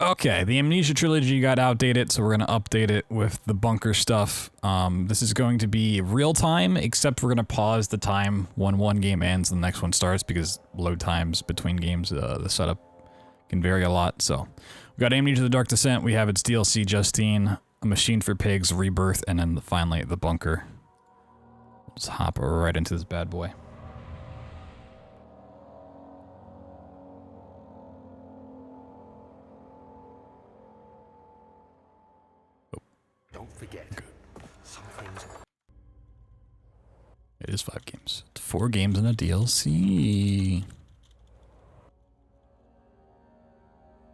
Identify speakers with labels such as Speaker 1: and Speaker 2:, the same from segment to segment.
Speaker 1: Okay, the Amnesia trilogy got outdated, so we're going to update it with the bunker stuff. This is going to be real time, except we're going to pause the time when one game ends and the next one starts, because load times between games, the setup can vary a lot. So we got Amnesia The Dark Descent, we have its DLC Justine, A Machine for Pigs, Rebirth, and then finally the bunker. Let's hop right into this bad boy.
Speaker 2: Don't forget, some things...
Speaker 1: It is 5 games. It's 4 games and a DLC.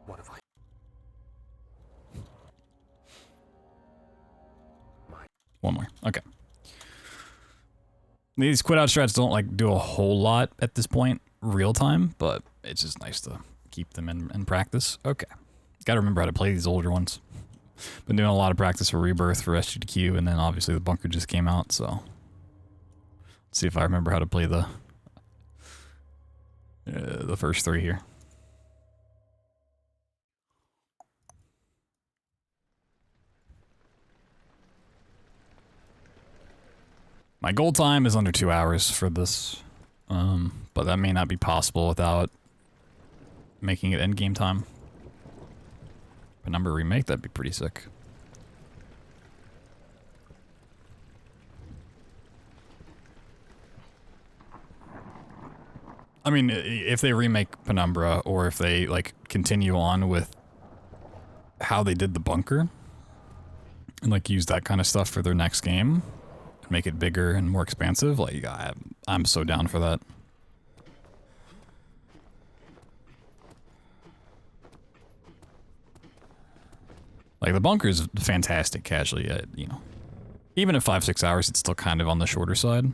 Speaker 2: What have I...
Speaker 1: One more. Okay. These quit out strats don't like do a whole lot at this point, real time, but it's just nice to keep them in practice. Okay. Gotta remember how to play these older ones. Been doing a lot of practice for Rebirth, for SGDQ, and then obviously the bunker just came out, so let's see if I remember how to play the first 3 here. My goal time is under 2 hours for this, but that may not be possible without making it end game time. Penumbra remake, that'd be pretty sick. I mean, if they remake Penumbra, or if they like continue on with how they did the bunker, and like use that kind of stuff for their next game, and make it bigger and more expansive, like I'm so down for that. Like, the bunker is fantastic casually, you know. Even at 5-6 hours, it's still kind of on the shorter side.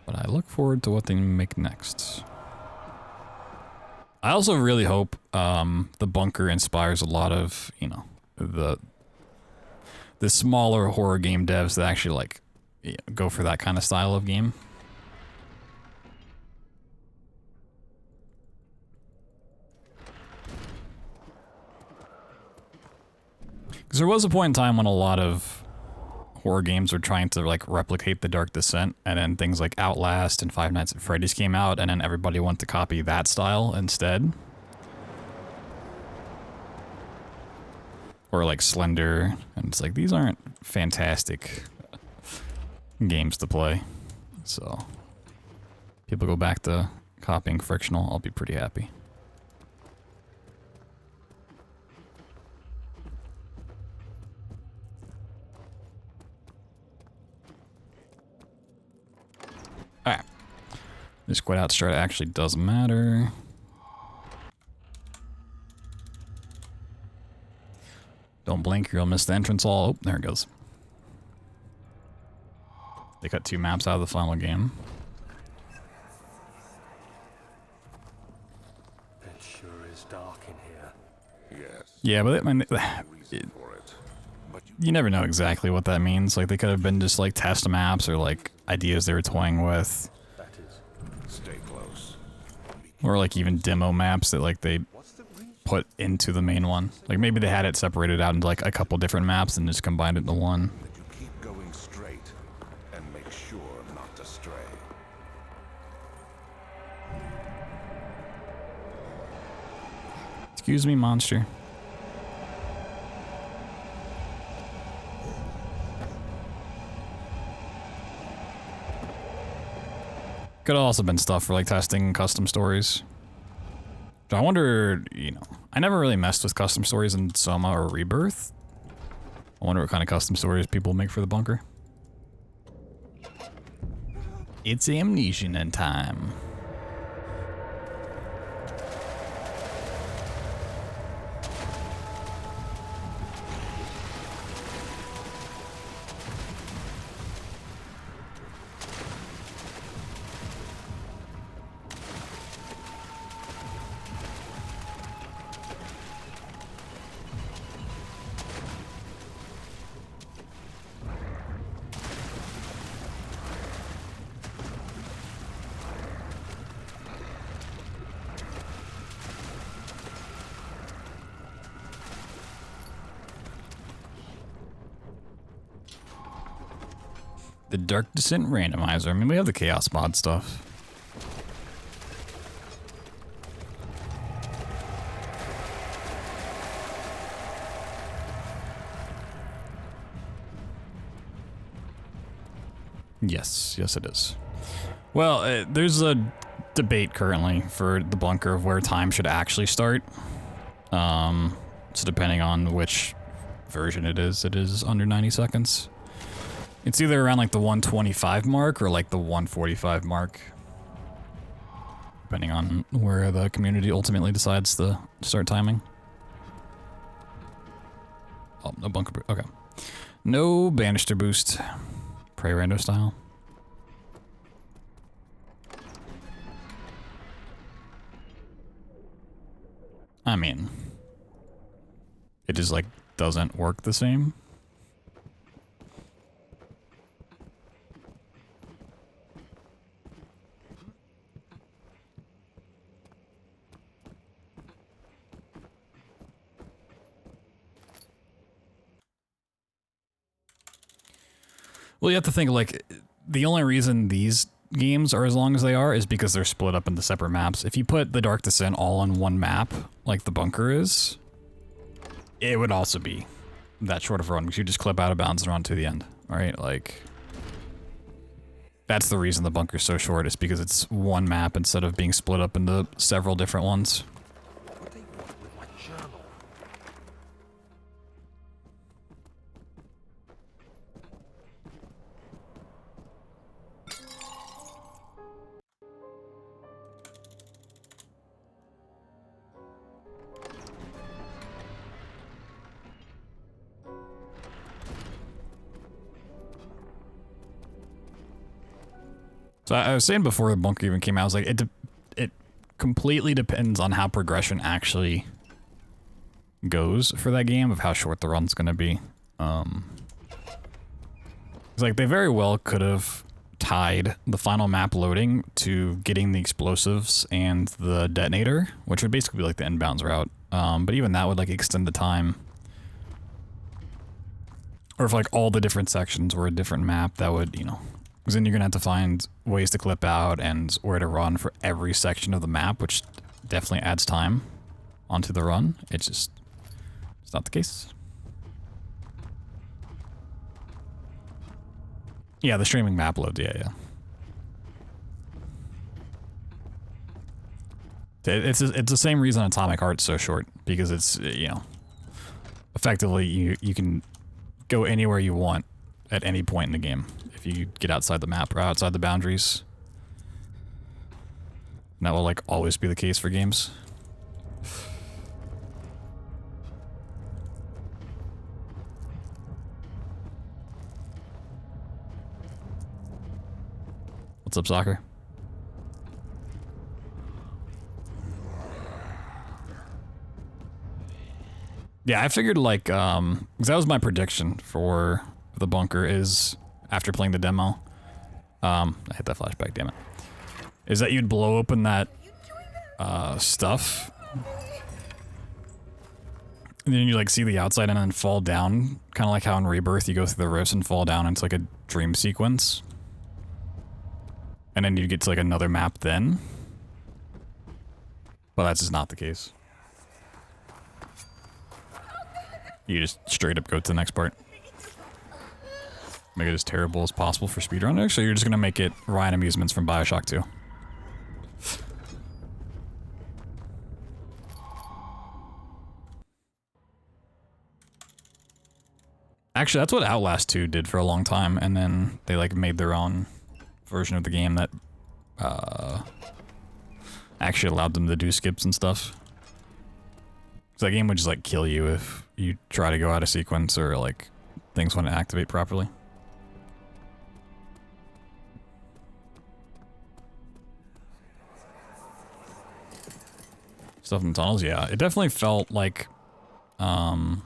Speaker 1: But I look forward to what they make next. I also really hope the bunker inspires a lot of, you know, the smaller horror game devs that actually, like, go for that kind of style of game. Because there was a point in time when a lot of horror games were trying to like replicate The Dark Descent, and then things like Outlast and Five Nights at Freddy's came out, and then everybody wanted to copy that style instead. Or like Slender, and it's like, these aren't fantastic games to play. So, people go back to copying Frictional, I'll be pretty happy. Alright. This quit out strat actually doesn't matter. Don't blink, you'll miss the entrance hall. Oh, there it goes. They cut 2 maps out of the final game.
Speaker 2: It sure is dark in here.
Speaker 3: Yes.
Speaker 1: Yeah, but I mean, you never know exactly what that means. Like, they could have been just like test maps or like ideas they were toying with.
Speaker 2: That is.
Speaker 3: Stay close.
Speaker 1: Or like even demo maps that like they put into the main one. Like maybe they had it separated out into like a couple different maps and just combined it into one.
Speaker 3: That you keep going straight and make sure not to stray.
Speaker 1: Excuse me, monster. Could have also been stuff for like testing custom stories. So I wonder, you know, I never really messed with custom stories in Soma or Rebirth. I wonder what kind of custom stories people make for the bunker. It's Amnesia time. The Dark Descent randomizer. I mean, we have the Chaos mod stuff. Yes, yes it is. Well, there's a debate currently for the bunker of where time should actually start. So depending on which version it is under 90 seconds. It's either around like the 125 mark or like the 145 mark. Depending on where the community ultimately decides to start timing. Oh, no bunker boost. Okay. No banister boost. Prey rando style. I mean, it just like doesn't work the same. Well, you have to think, like, the only reason these games are as long as they are is because they're split up into separate maps. If you put the Dark Descent all on one map, like the bunker is, it would also be that short of a run, because you just clip out of bounds and run to the end, alright? Like, that's the reason the bunker's so short, is because it's one map instead of being split up into several different ones.
Speaker 2: What do they want with my journal?
Speaker 1: So I was saying before the bunker even came out, I was like, it completely depends on how progression actually goes for that game, of how short the run's gonna be. It's like they very well could have tied the final map loading to getting the explosives and the detonator, which would basically be like the inbounds route. But even that would like extend the time. Or if like all the different sections were a different map, that would, you know, because then you're gonna have to find ways to clip out and where to run for every section of the map, which definitely adds time onto the run. It's not the case. Yeah, the streaming map loads, yeah. It's the same reason Atomic Heart's so short, because it's, you know, effectively you can go anywhere you want at any point in the game if you get outside the map or outside the boundaries. And that will like always be the case for games. What's up, soccer? Yeah, I figured like, because that was my prediction for the bunker, is after playing the demo, I hit that flashback, damn it, is that you'd blow open that stuff, and then you like see the outside and then fall down, kind of like how in Rebirth you go through the rifts and fall down into like a dream sequence, and then you get to like another map then. But that's just not the case. You just straight up go to the next part. Make it as terrible as possible for speedrunners, so you're just gonna make it Ryan Amusements from Bioshock 2. Actually, that's what Outlast 2 did for a long time, and then they like made their own version of the game that actually allowed them to do skips and stuff. So that game would just like kill you if you try to go out of sequence or like things wouldn't activate properly. Stuff in the tunnels, yeah. It definitely felt like, I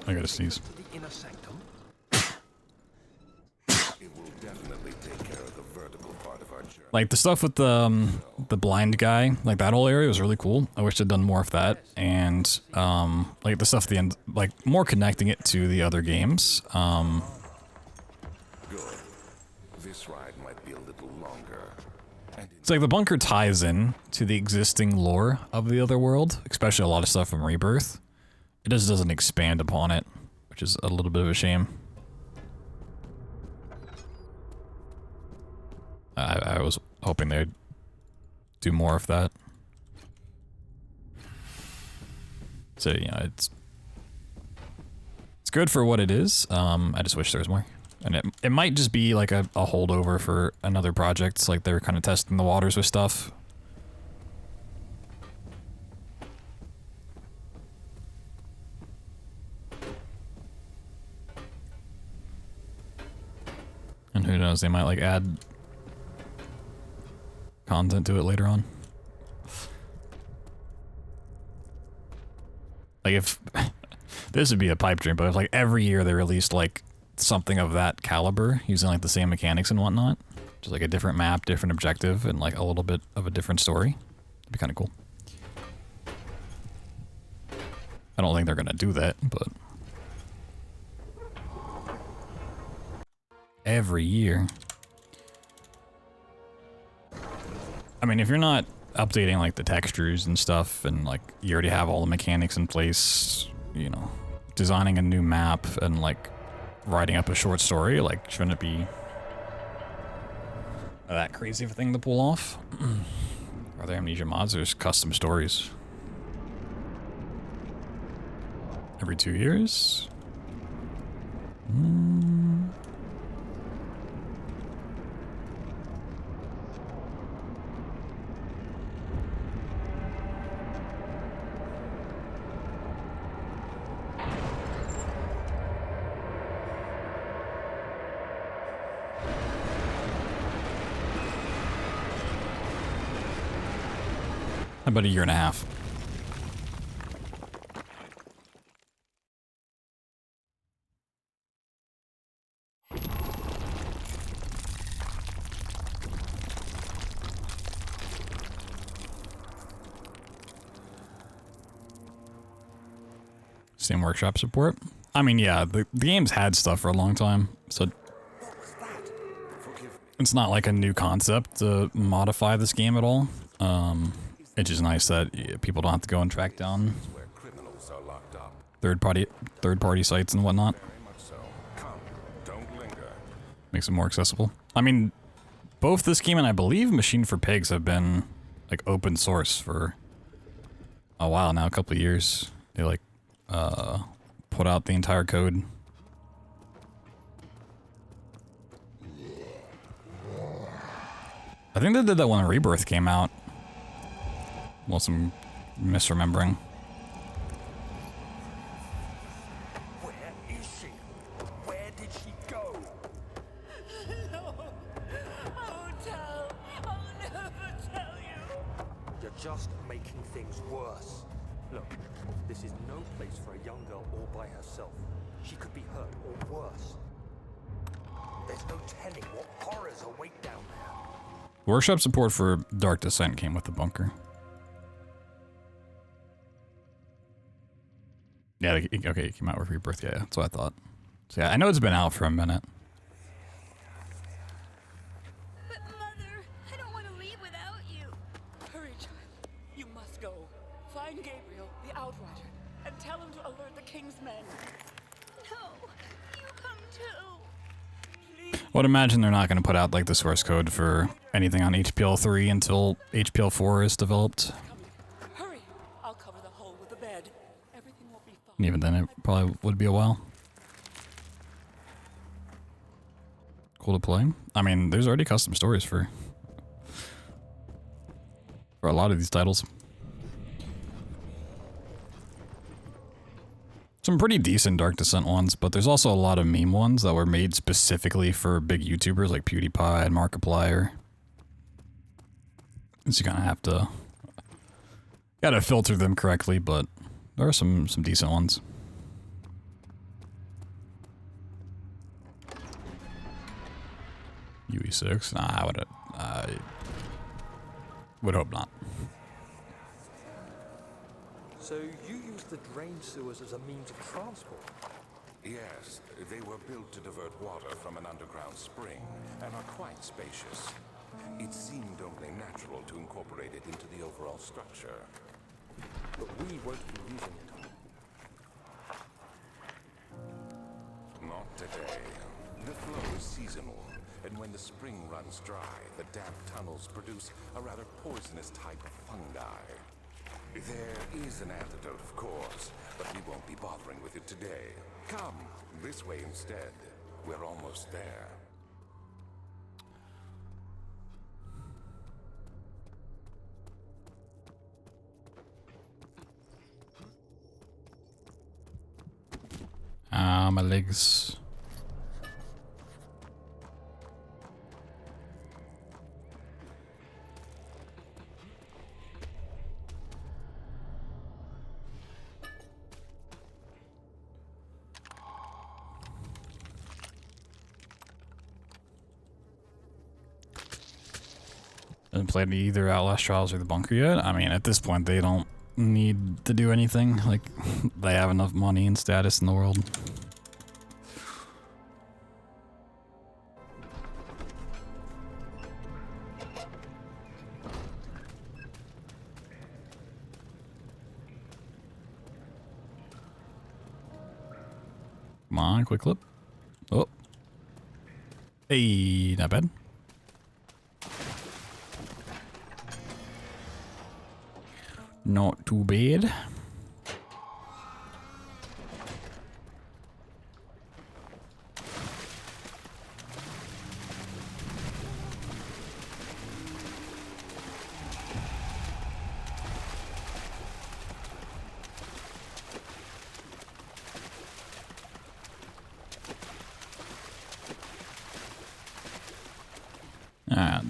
Speaker 1: gotta sneeze.
Speaker 2: The inner sanctum?
Speaker 3: It will definitely take care of the vertical part of our journey.
Speaker 1: Like the stuff with the blind guy, like that whole area was really cool. I wish they'd done more of that, and like the stuff at the end, like more connecting it to the other games.
Speaker 3: Good. This ride might be a little longer. And
Speaker 1: It's like the bunker ties in to the existing lore of the other world, especially a lot of stuff from Rebirth. It just doesn't expand upon it, which is a little bit of a shame. I was hoping they'd do more of that. So, you know, it's good for what it is. I just wish there was more. And it might just be like a holdover for another project. It's like they're kind of testing the waters with stuff. And who knows, they might like add content to it later on. Like if this would be a pipe dream, but if like every year they released like something of that caliber using like the same mechanics and whatnot, just like a different map, different objective, and like a little bit of a different story, it'd be kind of cool. I don't think they're gonna do that, but every year. I mean, if you're not updating like the textures and stuff, and like you already have all the mechanics in place, you know, designing a new map and like writing up a short story, like shouldn't it be that crazy of a thing to pull off? Are there Amnesia mods? There's custom stories. Every 2 years? About a year and a half. Steam Workshop support? I mean, yeah, the game's had stuff for a long time, so it's not like a new concept to modify this game at all. It's just nice that people don't have to go and track down
Speaker 3: where criminals are locked up.
Speaker 1: third-party sites and whatnot.
Speaker 3: Very much so. Come, don't linger.
Speaker 1: Makes it more accessible. I mean, both this game and I believe Machine for Pigs have been like open source for a while now, a couple of years. They like put out the entire code. I think they did that when Rebirth came out. Unless I'm misremembering.
Speaker 2: Where is she? Where did she go?
Speaker 4: No, I won't tell. I'll never tell you.
Speaker 2: You're just making things worse. Look, this is no place for a young girl all by herself. She could be hurt or worse. There's no telling what horrors await down there.
Speaker 1: Workshop support for Dark Descent came with the bunker. Yeah, okay, it came out with Rebirth, yeah, that's what I thought. So yeah, I know it's been out for a minute.
Speaker 4: But Mother, I don't want to leave without you.
Speaker 5: Hurry, child. You must go. Find Gabriel, the Outrider, and tell him to alert the King's men.
Speaker 4: No, you come too.
Speaker 1: I would imagine they're not going to put out like the source code for anything on HPL 3 until HPL 4 is developed.
Speaker 5: Hurry. I'll cover the hole with the bed. Everything will be fine.
Speaker 1: And even then, it probably would be a while. Cool to play. I mean, there's already custom stories for a lot of these titles. Some pretty decent Dark Descent ones, but there's also a lot of meme ones that were made specifically for big YouTubers like PewDiePie and Markiplier. So you kind of have to gotta filter them correctly, but there are some decent ones. UE6? Nah, I would hope not.
Speaker 2: So you use the drain sewers as a means of transport?
Speaker 3: Yes, they were built to divert water from an underground spring and are quite spacious. It seemed only natural to incorporate it into the overall structure.
Speaker 2: But we won't be using it.
Speaker 3: Not today. The flow is seasonal, and when the spring runs dry, the damp tunnels produce a rather poisonous type of fungi. There is an antidote, of course, but we won't be bothering with it today. Come, this way instead. We're almost there.
Speaker 1: Ah, my legs. Haven't played either Outlast Trials or The Bunker yet. I mean, at this point, they don't need to do anything. Like, they have enough money and status in the world. Come on, quick clip. Oh. Hey, not bad. Not too bad.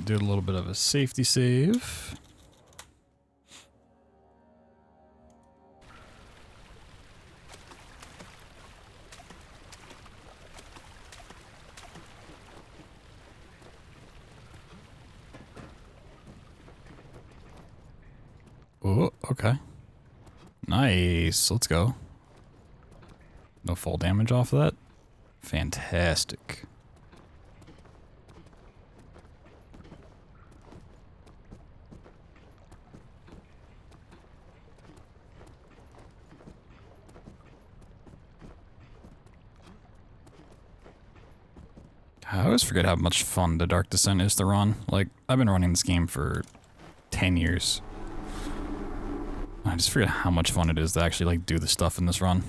Speaker 1: Do a little bit of a safety save. Oh, okay. Nice. Let's go. No fall damage off of that. Fantastic. I always forget how much fun the Dark Descent is to run. Like, I've been running this game for 10 years. I just forget how much fun it is to actually, like, do the stuff in this run.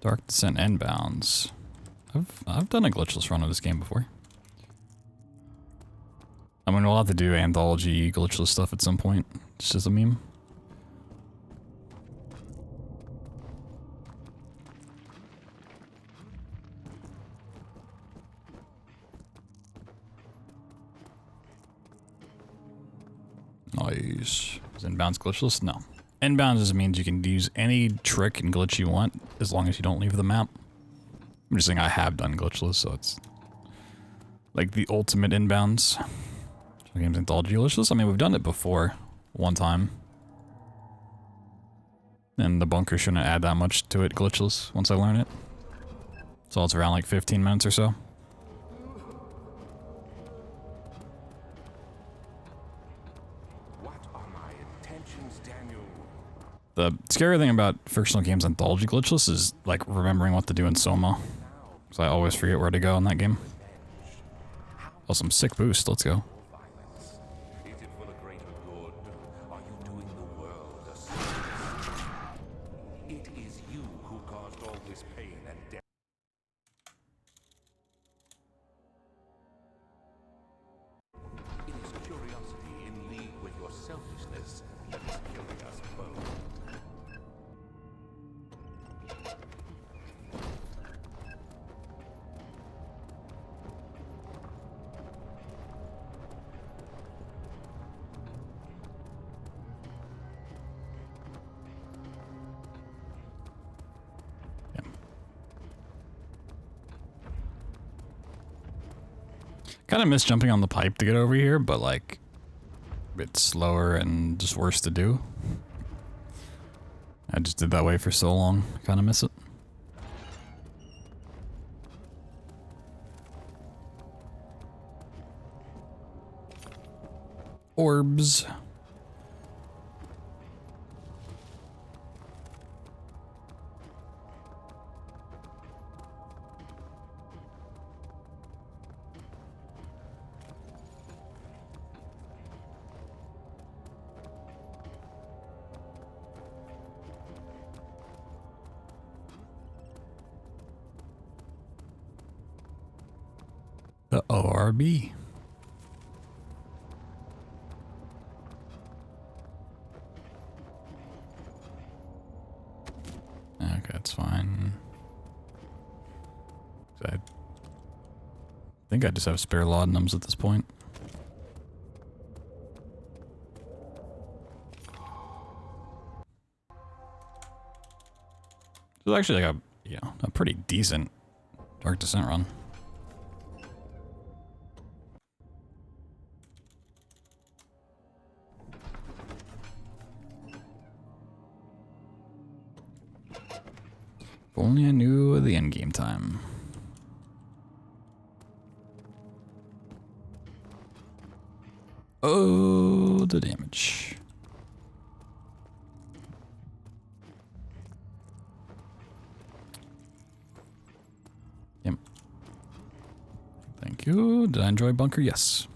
Speaker 1: Dark Descent Endbounds. I've done a glitchless run of this game before. I mean, we'll have to do anthology glitchless stuff at some point. It's just a meme. Nice. Is Endbounds glitchless? No. Endbounds just means you can use any trick and glitch you want as long as you don't leave the map. I'm just saying I have done glitchless, so it's like the ultimate inbounds. Games anthology glitchless. I mean, we've done it before, one time. And the bunker shouldn't add that much to it glitchless once I learn it. So it's around like 15 minutes or so.
Speaker 3: What are my intentions, Daniel?
Speaker 1: The scary thing about fictional games anthology glitchless is like remembering what to do in Soma. So I always forget where to go in that game. Oh, some sick boost. Let's go.
Speaker 3: Is it for the greater good? Are you doing the world a service? It is you who caused all this pain and death. It is curiosity in league with your selfishness that is killing us both.
Speaker 1: Kind of miss jumping on the pipe to get over here, but like a bit slower and just worse to do. I just did that way for so long. Kind of miss it. Orbs. The ORB. Okay, that's fine. I think I just have spare laudanums at this point. It's actually like a pretty decent Dark Descent run. If only I knew the end game time. Oh, the damage. Yep. Thank you. Did I enjoy Bunker? Yes.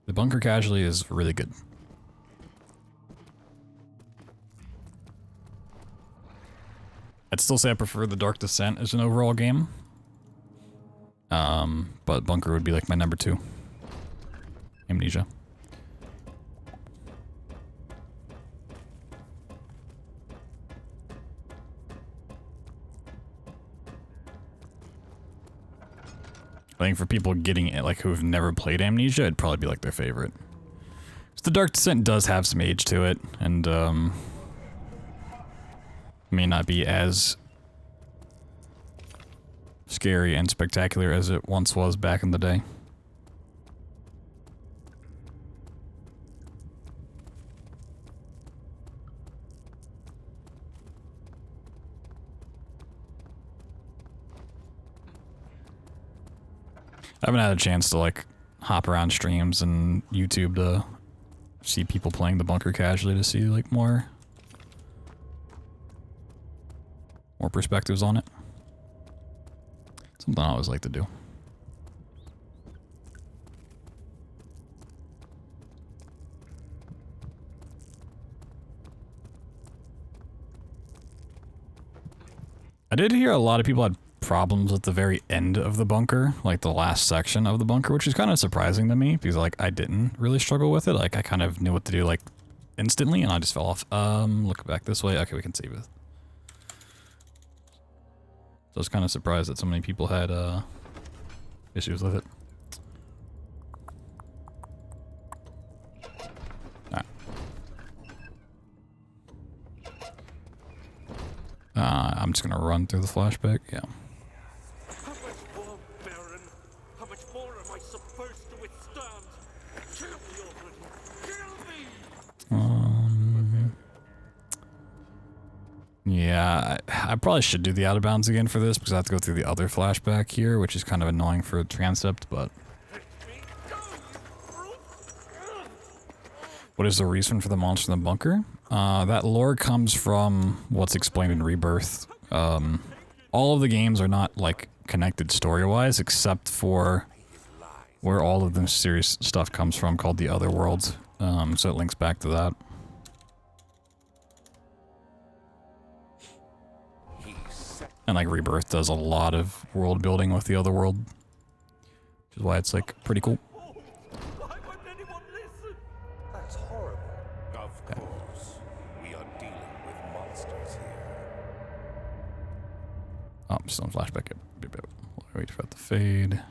Speaker 1: The Bunker casualty is really good. I'd still say I prefer the Dark Descent as an overall game. But Bunker would be like my number 2. Amnesia. I think for people getting it, like who've never played Amnesia, it'd probably be like their favorite. The Dark Descent does have some age to it, and may not be as scary and spectacular as it once was back in the day. I haven't had a chance to like hop around streams and YouTube to see people playing the Bunker casually to see like more perspectives on it. Something I always like to do. I did hear a lot of people had problems at the very end of the Bunker, like the last section of the Bunker, which is kind of surprising to me because like I didn't really struggle with it. Like I kind of knew what to do like instantly and I just fell off. Look back this way. Okay, we can save it. So I was kind of surprised that so many people had issues with it. I'm just gonna run through the flashback. Yeah.
Speaker 2: How much more, Baron? How much more am I supposed to withstand? Kill me already! Kill me!
Speaker 1: Yeah, I probably should do the out of bounds again for this because I have to go through the other flashback here, which is kind of annoying for Transept, but... What is the reason for the monster in the bunker? That lore comes from what's explained in Rebirth. All of the games are not, like, connected story-wise, except for where all of the serious stuff comes from, called the Other World. So it links back to that. And, like, Rebirth does a lot of world building with the Other World. Which is why it's, like, pretty cool.
Speaker 2: Why wouldn't anyone listen? That's horrible.
Speaker 3: Of course, we are dealing with monsters here.
Speaker 1: Oh, I'm still in flashback. Wait for it to fade.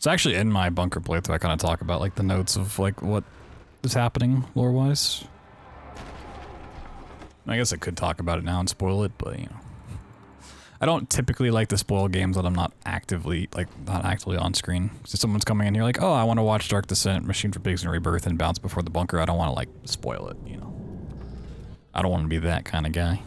Speaker 1: It's actually in my bunker playthrough. I kind of talk about like the notes of like what is happening lore-wise. I guess I could talk about it now and spoil it, but you know, I don't typically like to spoil games that I'm not actively on screen. So someone's coming in here like, oh, I want to watch Dark Descent, Machine for Pigs, and Rebirth and bounce before the bunker. I don't want to like spoil it, you know. I don't want to be that kind of guy.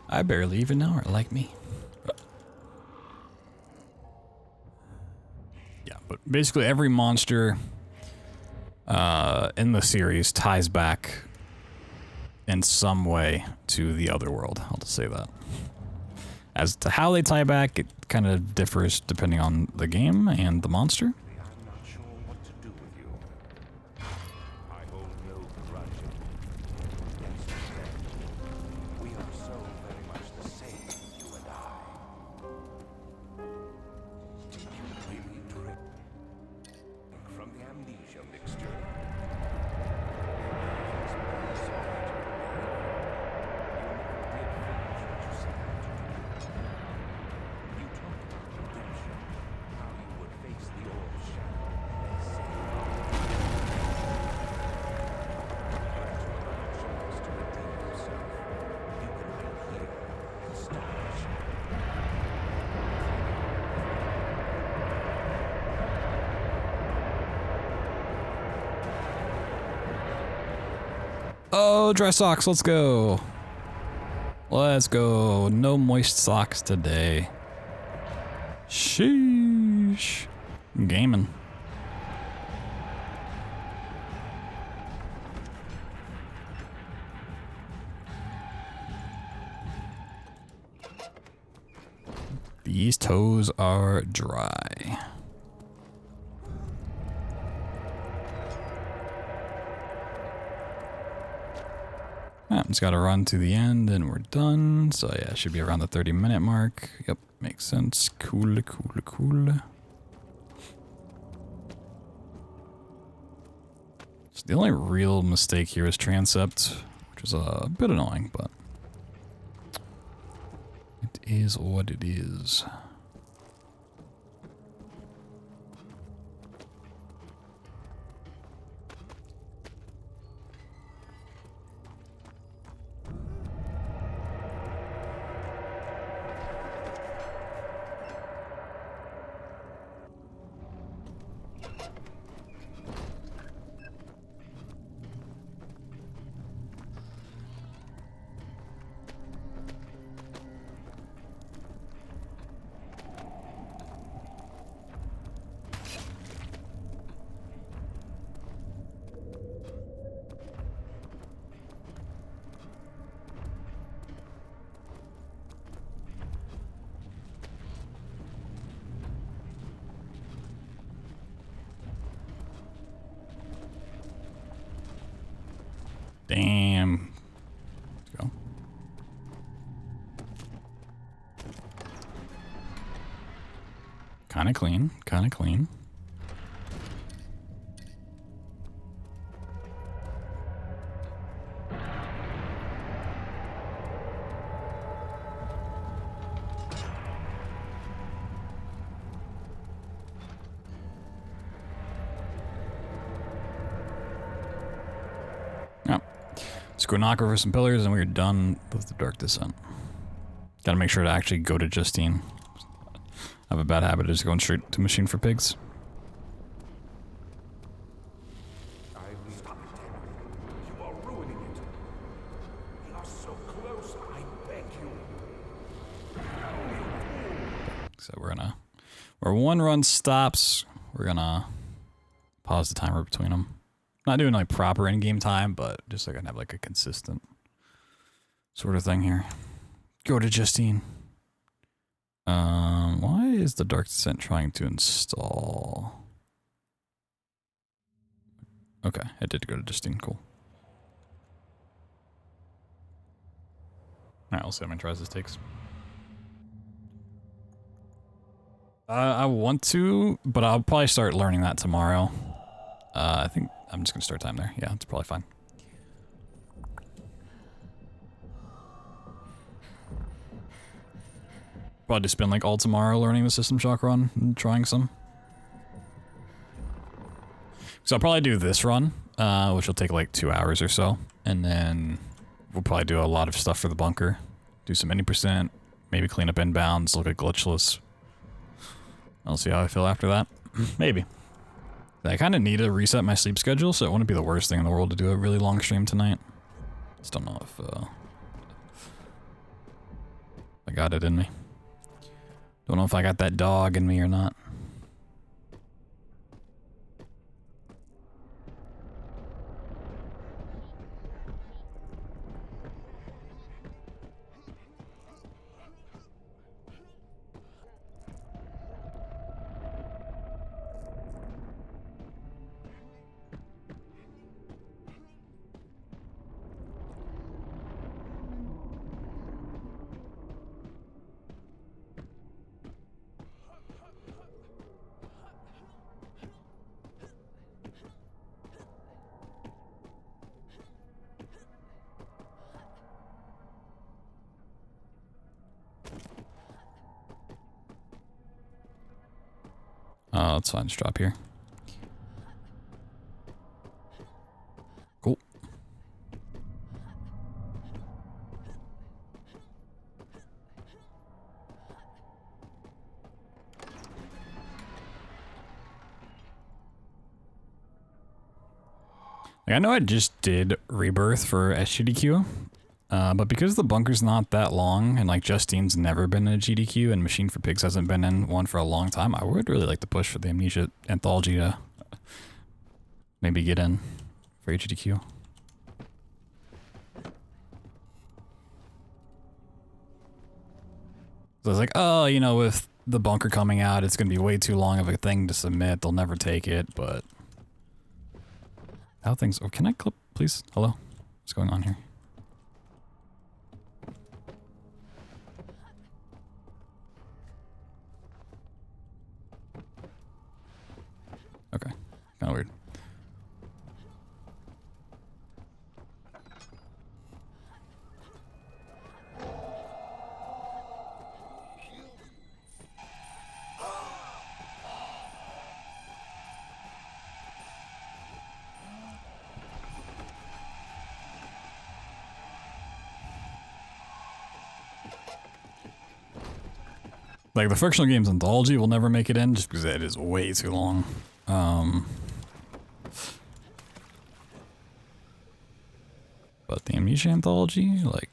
Speaker 1: I barely even know her like me. Yeah, but basically every monster in the series ties back in some way to the other world. I'll just say that. As to how they tie back, it kind of differs depending on the game and the monster.
Speaker 3: I'm not sure what to do with you. I hold no grudge against you. We are so very much the same, you and I. Really drink from the amnesia mixture.
Speaker 1: Oh, dry socks, let's go. Let's go. No moist socks today. Sheesh. Gaming. These toes are dry. Just gotta run to the end and we're done. So yeah, it should be around the 30-minute mark. Yep, makes sense. Cool, cool, cool. So the only real mistake here is transept, which is a bit annoying, but it is what it is. Damn. Let's go. Kinda clean, kinda clean. Let's go knock over some pillars and we're done with the Dark Descent. Gotta make sure to actually go to Justine. I have a bad habit of just going straight to Machine for Pigs.
Speaker 3: Stop it, you are ruining it. We are so close, I beg you.
Speaker 1: So we're gonna, where one run stops, we're gonna pause the timer between them. Not doing like proper in-game time, but just so I can have like a consistent sort of thing here. Go to Justine. Why is the Dark Descent trying to install? Okay, I did go to Justine, cool. Alright, we'll see how many tries this takes. I want to, but I'll probably start learning that tomorrow. I think I'm just gonna start time there. Yeah, it's probably fine. Probably just spend like all tomorrow learning the System Shock run and trying some. So I'll probably do this run, which will take like 2 hours or so, and then we'll probably do a lot of stuff for the bunker. Do some any %, maybe clean up inbounds, look at glitchless. I'll see how I feel after that. Maybe. I kind of need to reset my sleep schedule, so it wouldn't be the worst thing in the world to do a really long stream tonight. Just don't know if I got it in me. Don't know if I got that dog in me or not. Oh, that's fine. Just drop here. Cool. Like, I know I just did Rebirth for SGDQ, but because the bunker's not that long, and like Justine's never been in a GDQ, and Machine for Pigs hasn't been in one for a long time, I would really like to push for the Amnesia Anthology to maybe get in for HDQ. So I was like, oh, you know, with the bunker coming out, it's going to be way too long of a thing to submit. They'll never take it, but... How things... Oh, can I clip, please? Hello? What's going on here? Okay. Kind of weird. Like, the Frictional Games Anthology will never make it in just because it is way too long. But the Amnesia Anthology, like...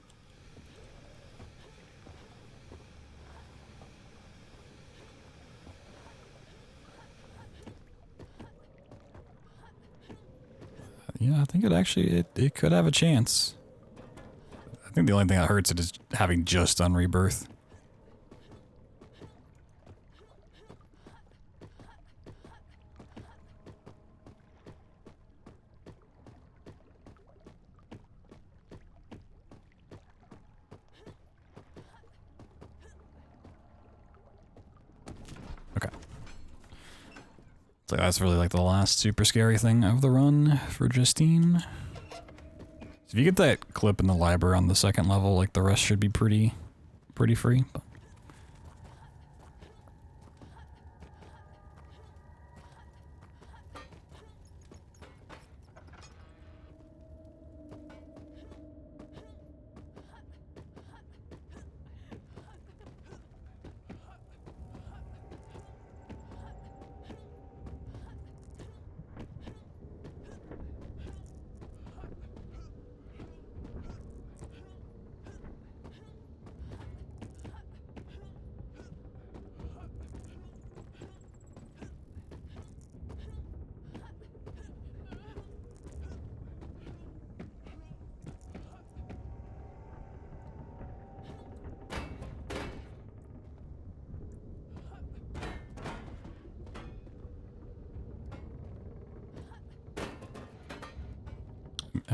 Speaker 1: Yeah, I think it actually, it could have a chance. I think the only thing that hurts it is having just done Rebirth. So that's really like the last super scary thing of the run for Justine. So if you get that clip in the library on the second level, like the rest should be pretty free. But.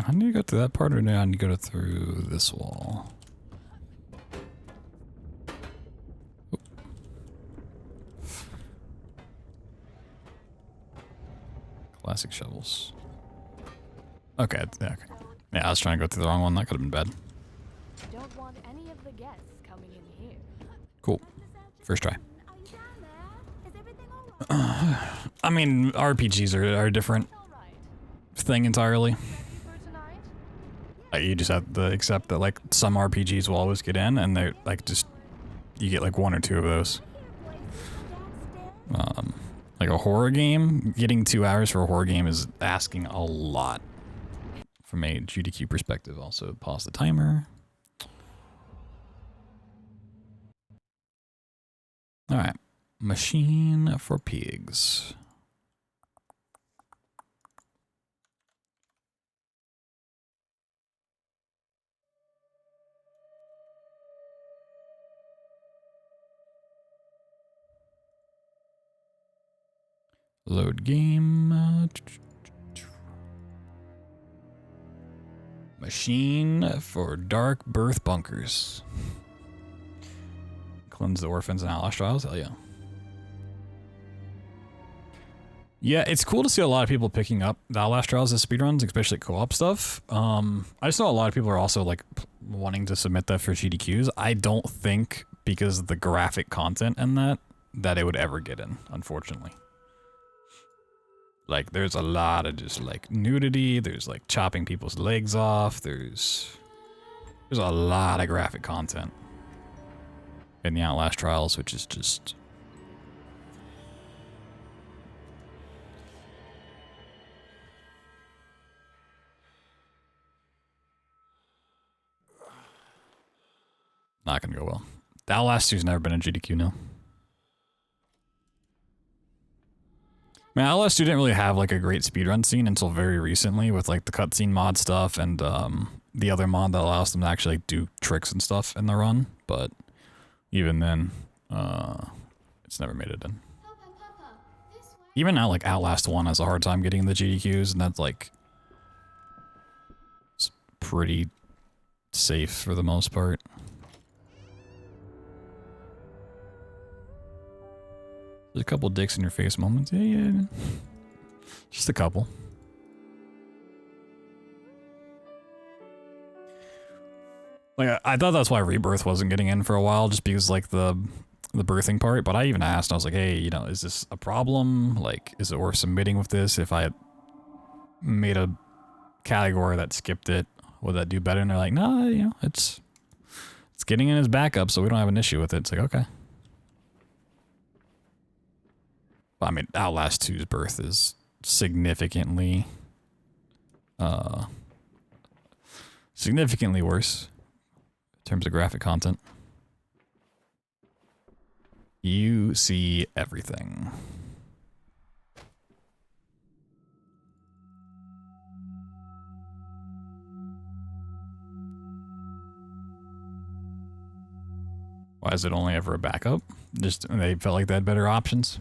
Speaker 1: I need to go through that part, or do I need to go through this wall? Classic shovels. Okay, yeah, okay. Yeah, I was trying to go through the wrong one. That could have been bad.
Speaker 6: Don't want any of the guests coming in here.
Speaker 1: Cool. First try.
Speaker 4: Are you down there? Is everything alright?
Speaker 1: I mean, RPGs are a different
Speaker 6: All right.
Speaker 1: thing entirely.
Speaker 6: Ready for tonight?
Speaker 1: Like, you just have to accept that, like, some RPGs will always get in, and they're, like, just... You get, like, 1 or 2 of those. Like a horror game, getting 2 hours for a horror game is asking a lot from a GDQ perspective. Also, pause the timer. All right, machine for pigs. Load game. Machine for dark birth bunkers. Cleanse the orphans and Outlast trials. Hell yeah. Yeah, it's cool to see a lot of people picking up the Outlast trials as speedruns, especially co-op stuff. I just know a lot of people are also like wanting to submit that for GDQs. I don't think because of the graphic content and that it would ever get in, unfortunately. Like, there's a lot of just, like, nudity, there's, like, chopping people's legs off, there's a lot of graphic content in the Outlast trials, which is just... not gonna go well. The Outlast 2's never been a GDQ now. Man, Outlast 2 didn't really have like a great speedrun scene until very recently with like the cutscene mod stuff and the other mod that allows them to actually like, do tricks and stuff in the run. But even then, it's never made it in. Even now, like Outlast 1 has a hard time getting the GDQs, and that's like it's pretty safe for the most part. There's a couple dicks in your face moments. Yeah. Just a couple. Like, I thought that's why Rebirth wasn't getting in for a while, just because, like, the birthing part. But I even asked, I was like, hey, you know, is this a problem? Like, is it worth submitting with this? If I made a category that skipped it, would that do better? And they're like, no, you know, it's getting in as backup, so we don't have an issue with it. It's like, okay. I mean, Outlast 2's birth is significantly worse in terms of graphic content. You see everything. Why is it only ever a backup? Just they felt like they had better options.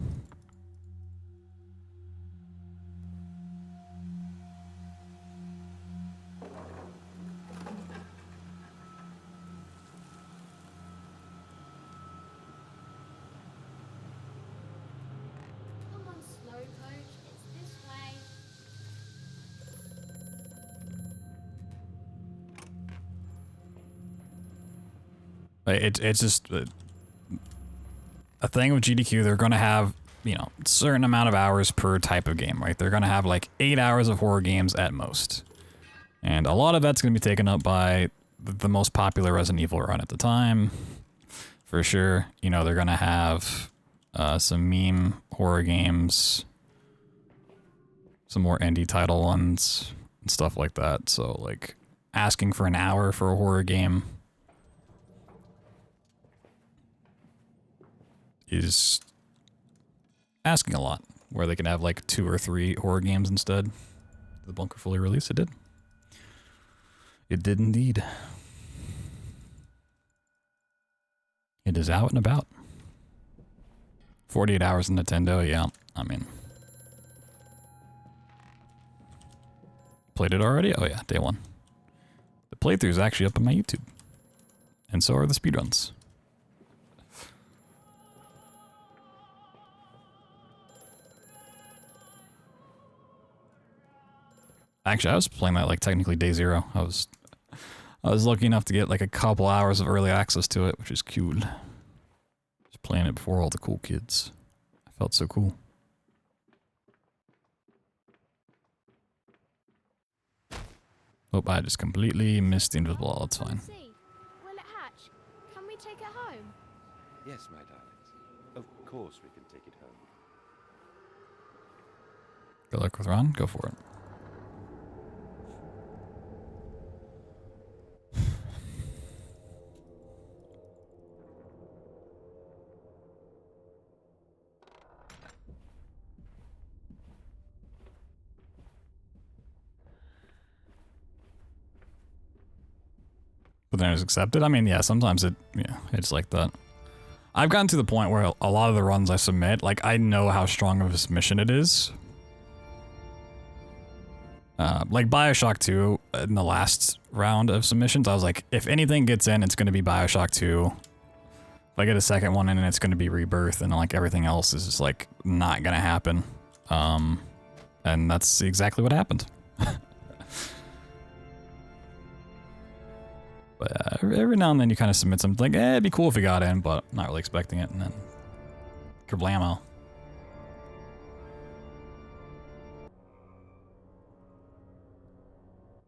Speaker 1: It's just a thing with GDQ. They're going to have, you know, a certain amount of hours per type of game, right? They're going to have like 8 hours of horror games at most. And a lot of that's going to be taken up by the most popular Resident Evil run at the time. For sure. You know, they're going to have some meme horror games, some more indie title ones, and stuff like that. So, like, asking for an hour for a horror game is asking a lot, where they can have like 2 or 3 horror games instead. The Bunker fully released, it did. It did indeed. It is out and about. 48 hours in Nintendo, yeah, I mean. Played it already? Oh yeah, day 1. The playthrough is actually up on my YouTube. And so are the speedruns. Actually, I was playing that like technically day 0. I was lucky enough to get like a couple hours of early access to it, which is cool. Just playing it before all the cool kids. I felt so cool. Oh, I just completely missed the invisible wall. That's fine.
Speaker 6: See, will it hatch? Can we take it home?
Speaker 7: Yes, my darlings. Of course we can take it home.
Speaker 1: Good luck with Ron. Go for it. But then it's accepted. I mean, yeah, sometimes it's like that. I've gotten to the point where a lot of the runs I submit, like I know how strong of a submission it is. Like Bioshock 2 in the last round of submissions, I was like, if anything gets in, it's going to be Bioshock 2. If I get a second one in, it's going to be Rebirth, and like everything else is just like not going to happen. And that's exactly what happened. But every now and then you kind of submit something like, it'd be cool if it got in, but not really expecting it, and then kerblamo.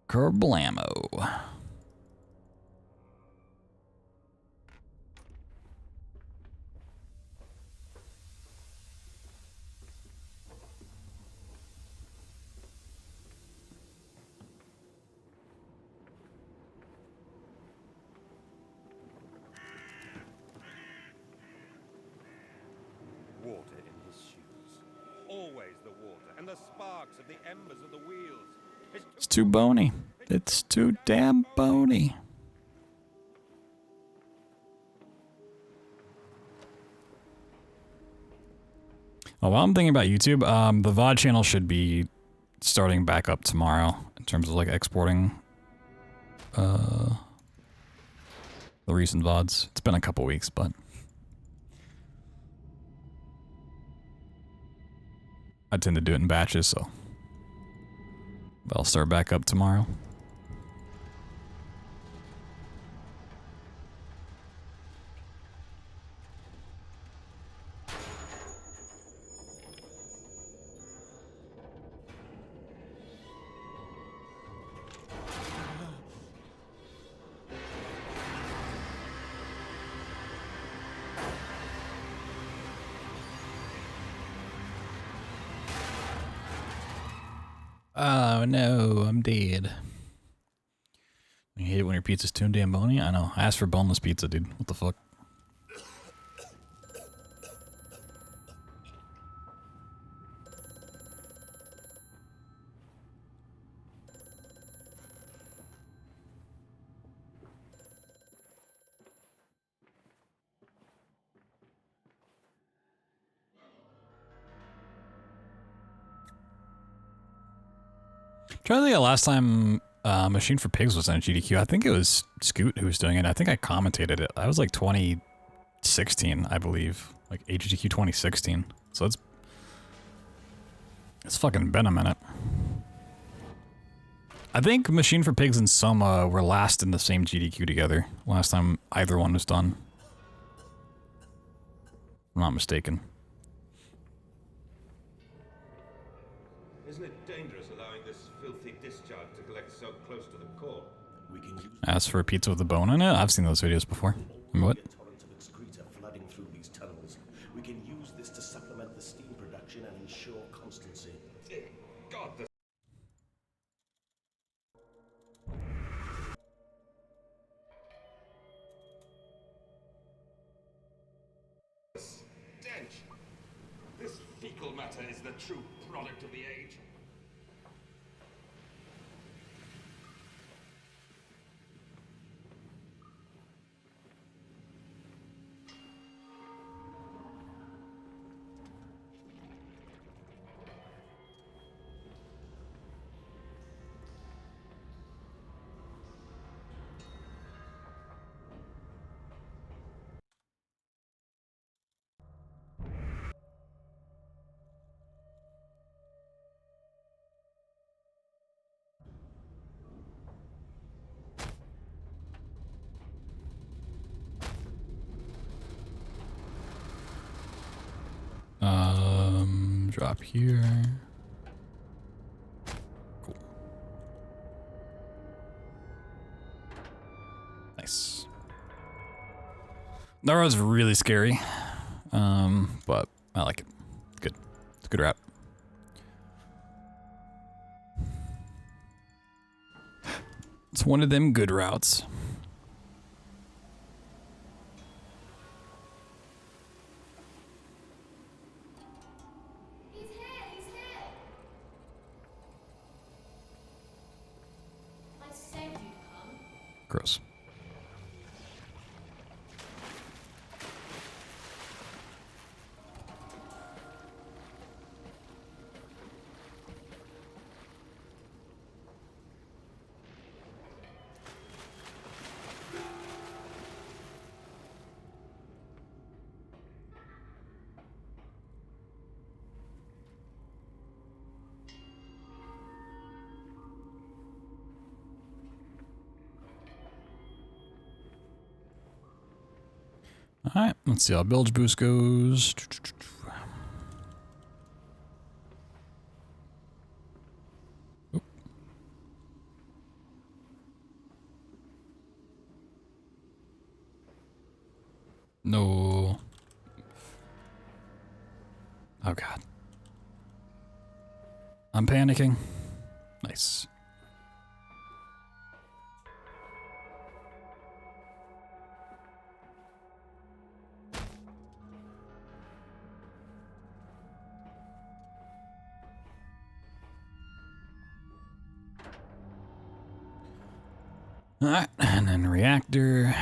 Speaker 1: Kerblamo.
Speaker 7: Water in his shoes. Always the water, and the sparks of the embers of the wheels.
Speaker 1: It's too bony. It's too damn bony. Oh, while I'm thinking about YouTube, the VOD channel should be starting back up tomorrow in terms of like exporting the recent VODs. It's been a couple weeks, but I tend to do it in batches, so I'll start back up tomorrow. Oh no, I'm dead. You hate it when your pizza's too damn bony? I know. I asked for boneless pizza, dude. What the fuck? Trying to think of the last time Machine for Pigs was on a GDQ. I think it was Scoot who was doing it. I think I commentated it. That was like 2016, I believe. Like HGQ 2016. So it's fucking been a minute. I think Machine for Pigs and Soma were last in the same GDQ together. Last time either one was done. If I'm not mistaken.
Speaker 7: Isn't it dangerous allowing this filthy discharge to collect so close to the core? We can use
Speaker 1: Ask for a pizza with a bone in it? I've seen those videos before. What?
Speaker 8: A torrent of excreta flooding through these tunnels. We can use this to supplement the steam production and ensure constancy.
Speaker 7: God, the stench! This fecal matter is the true product of the age.
Speaker 1: Drop here. Cool. Nice. That was really scary, but I like it. It's good. It's a good route. It's one of them good routes.
Speaker 9: He's here! I said you'd come.
Speaker 1: Gross. Alright, let's see how bilge boost goes. Oop. No. Oh god. I'm panicking. Nice. Alright, and then reactor.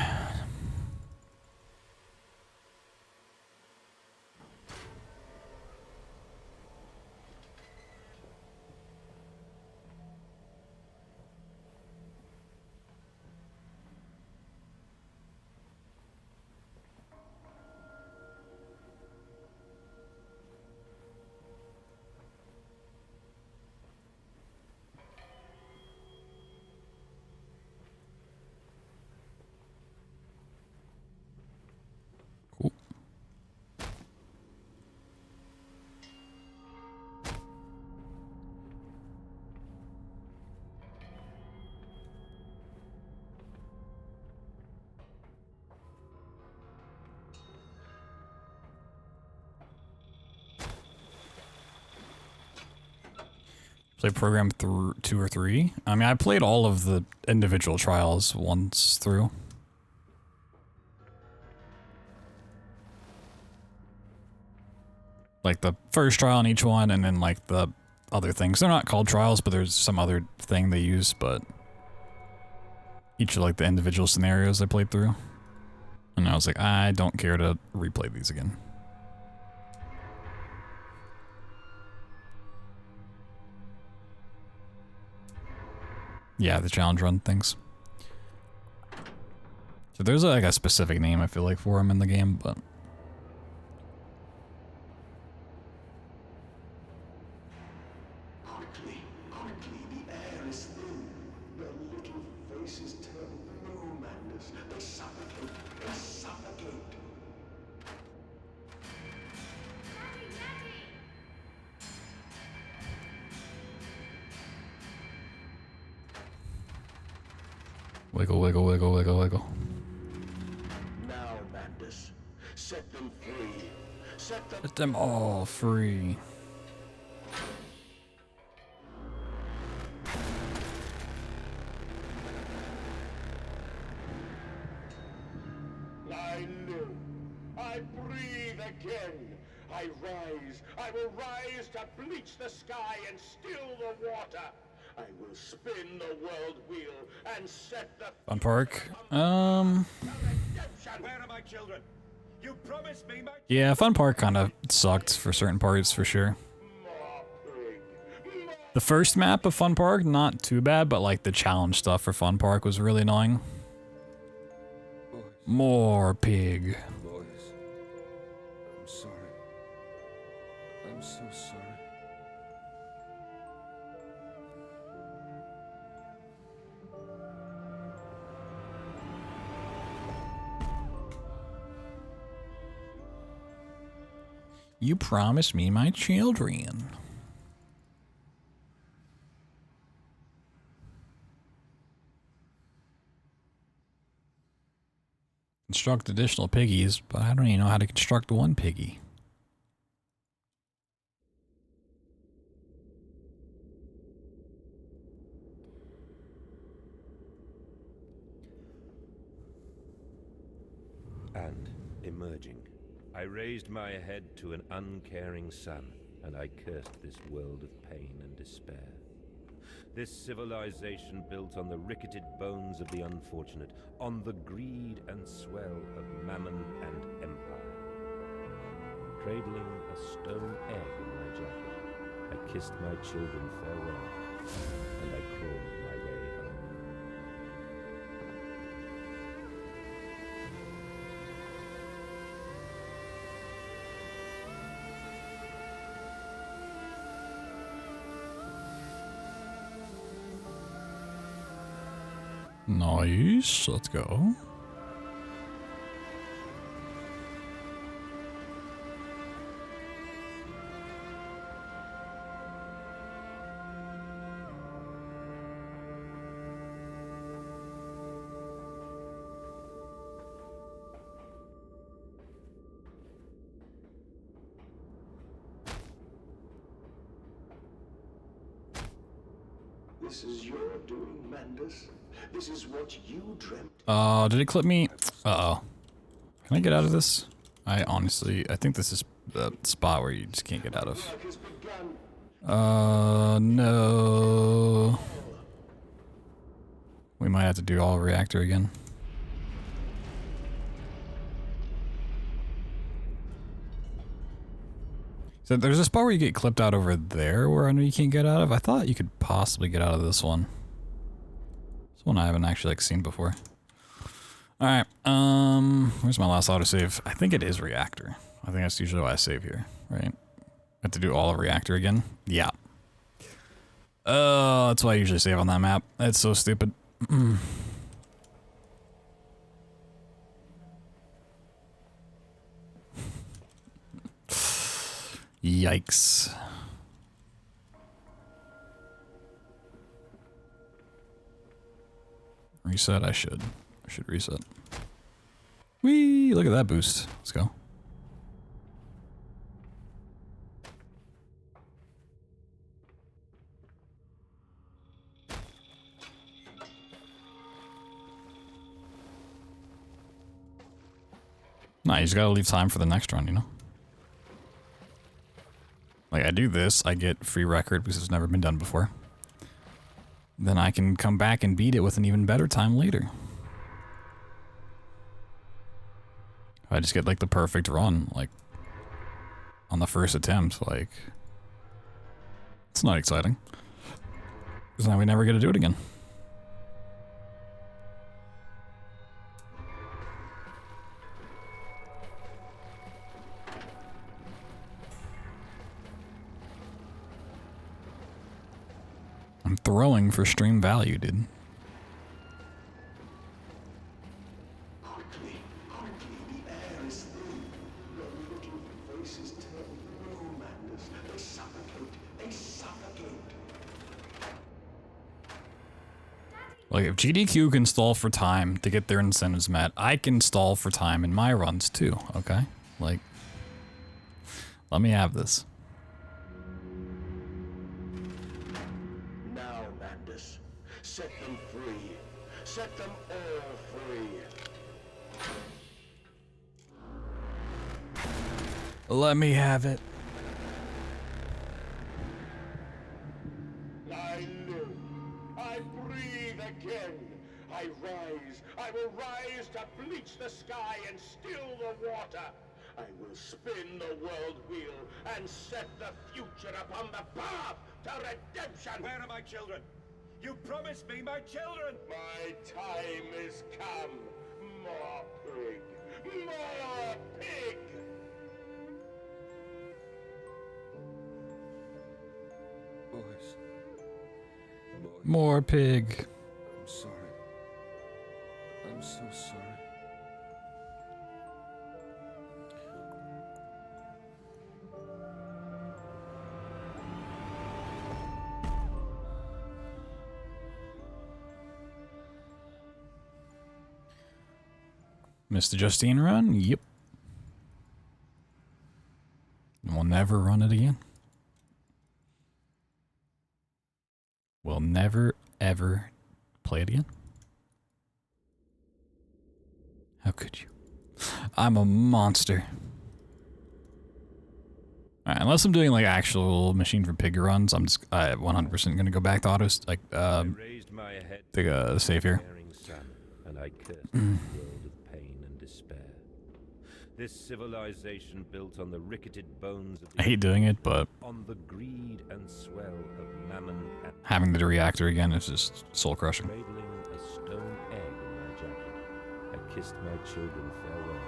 Speaker 1: Cool. Play program 2 or 3. I mean, I played all of the individual trials once through. Like the first trial in each one, and then like the other things. They're not called trials, but there's some other thing they use, but each of like the individual scenarios I played through. And I was like, I don't care to replay these again. Yeah, the challenge run things. So there's like a specific name I feel like for them in the game, but
Speaker 8: Quickly, the air is thin. Their little faces turn blue, Mandus. They suffocate.
Speaker 1: wiggle, wiggle, wiggle, wiggle, wiggle.
Speaker 8: Now, Mandus, set them free.
Speaker 1: Set them all free.
Speaker 8: I live. I breathe again. I rise. I will rise to bleach the sky and still the water. I will spin the world wheel and set the
Speaker 1: Fun Park.
Speaker 7: Where are my children? You promised me my
Speaker 1: Yeah, Fun Park kind of sucked for certain parts for sure. The first map of Fun Park, not too bad, but like the challenge stuff for Fun Park was really annoying. More pig.
Speaker 3: Boys, I'm sorry. I'm so sorry.
Speaker 1: You promised me my children. Construct additional piggies, but I don't even know how to construct one piggy.
Speaker 7: And, emerging, I raised my head to an uncaring sun, and I cursed this world of pain and despair. This civilization built on the ricketed bones of the unfortunate, on the greed and swell of mammon and empire. Cradling a stone egg in my jacket, I kissed my children farewell, and I crawled my way home.
Speaker 1: Nice, let's go.
Speaker 8: This is your doing, Mandus. This is what you dreamt.
Speaker 1: Did it clip me? Uh-oh. Can I get out of this? I think this is the spot where you just can't get out of.
Speaker 8: Work has begun.
Speaker 1: No. We might have to do all reactor again. So there's a spot where you get clipped out over there where I know you can't get out of. I thought you could possibly get out of this one. This one I haven't actually seen before. Alright, where's my last autosave? I think it is reactor. I think that's usually why I save here, right? I have to do all of reactor again? Yeah. That's why I usually save on that map. That's so stupid. Yikes. Reset, I should reset. Whee! Look at that boost. Let's go. Nah, you just gotta leave time for the next run, you know? Like, I do this, I get free record because it's never been done before. Then I can come back and beat it with an even better time later. I just get, like, the perfect run, like, on the first attempt, like... It's not exciting. Because now we never get to do it again. I'm throwing for stream value, dude.
Speaker 8: Quickly, the air is thin. Your little faces turn blue, Mandus. They suffocate.
Speaker 1: Like, if GDQ can stall for time to get their incentives met, I can stall for time in my runs too, okay? Like, let me have this.
Speaker 8: Now, Mandus, set them free. Set them all free.
Speaker 1: Let me have it.
Speaker 8: I live. I breathe again. I rise. I will rise to bleach the sky and still the water. I will spin the world wheel and set the future upon the path to redemption.
Speaker 7: Where are my children? You promised me my children!
Speaker 8: My time is come. More pig. More pig.
Speaker 3: Boys.
Speaker 1: More pig.
Speaker 3: I'm sorry. I'm so sorry.
Speaker 1: Mr. Justine run? Yep. We'll never run it again. We'll never, ever play it again. How could you? I'm a monster. Alright, unless I'm doing like actual machine for pig runs, I'm just 100% gonna go back to autos, like the save here.
Speaker 7: And I cursed this world of pain and despair. This civilization built on the ricketed bones of
Speaker 1: I hate doing it, but
Speaker 7: on the greed and swell of mammon and
Speaker 1: having the reactor again is just soul crushing.
Speaker 7: cradling a stone egg in my jacket. I kissed my children farewell.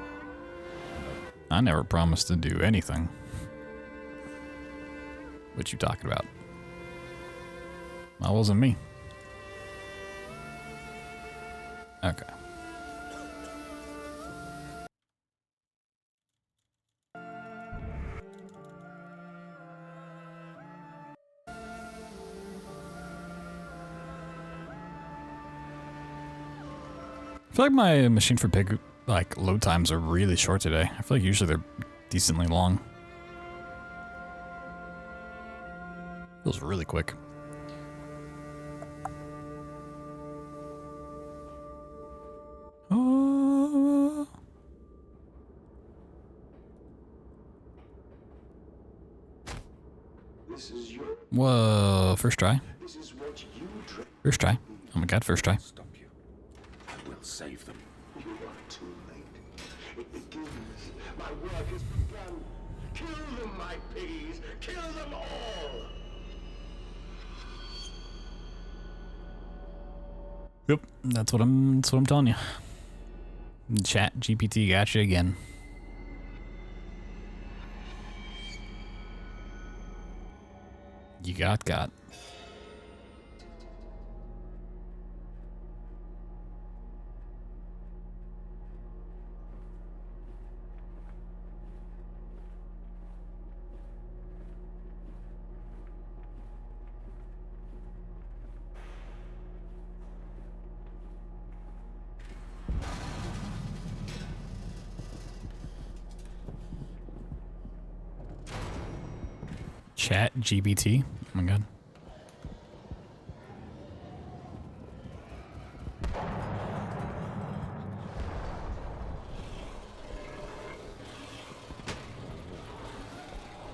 Speaker 1: I never promised to do anything. What you talking about? That wasn't me. Okay. I feel like my machine for pig like load times are really short today. I feel like usually they're decently long. Feels really quick. Oh.
Speaker 8: This is your.
Speaker 1: Whoa, first try.
Speaker 8: This is what you dream.
Speaker 1: First try. Oh my god, first try.
Speaker 8: Stop you. I will save them. You are too late. It begins. My work has begun. Kill them, my piggies. Kill them all.
Speaker 1: Yep, that's what I'm telling you. Chat GPT got you again. You got. Chat GPT. Oh my god.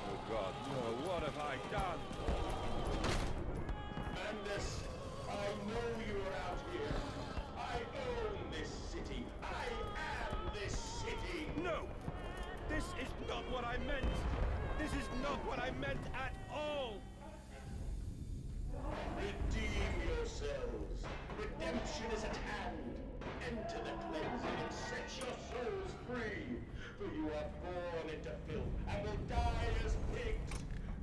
Speaker 7: oh God, no, what have I done?
Speaker 8: Anders, I know you're out here. I own this city. I am this city.
Speaker 7: No! This is not what I meant! This is not what I meant at all!
Speaker 8: Redeem yourselves. Redemption is at hand. Enter the cleansing and set your souls free. For you are born into filth and will die as pigs.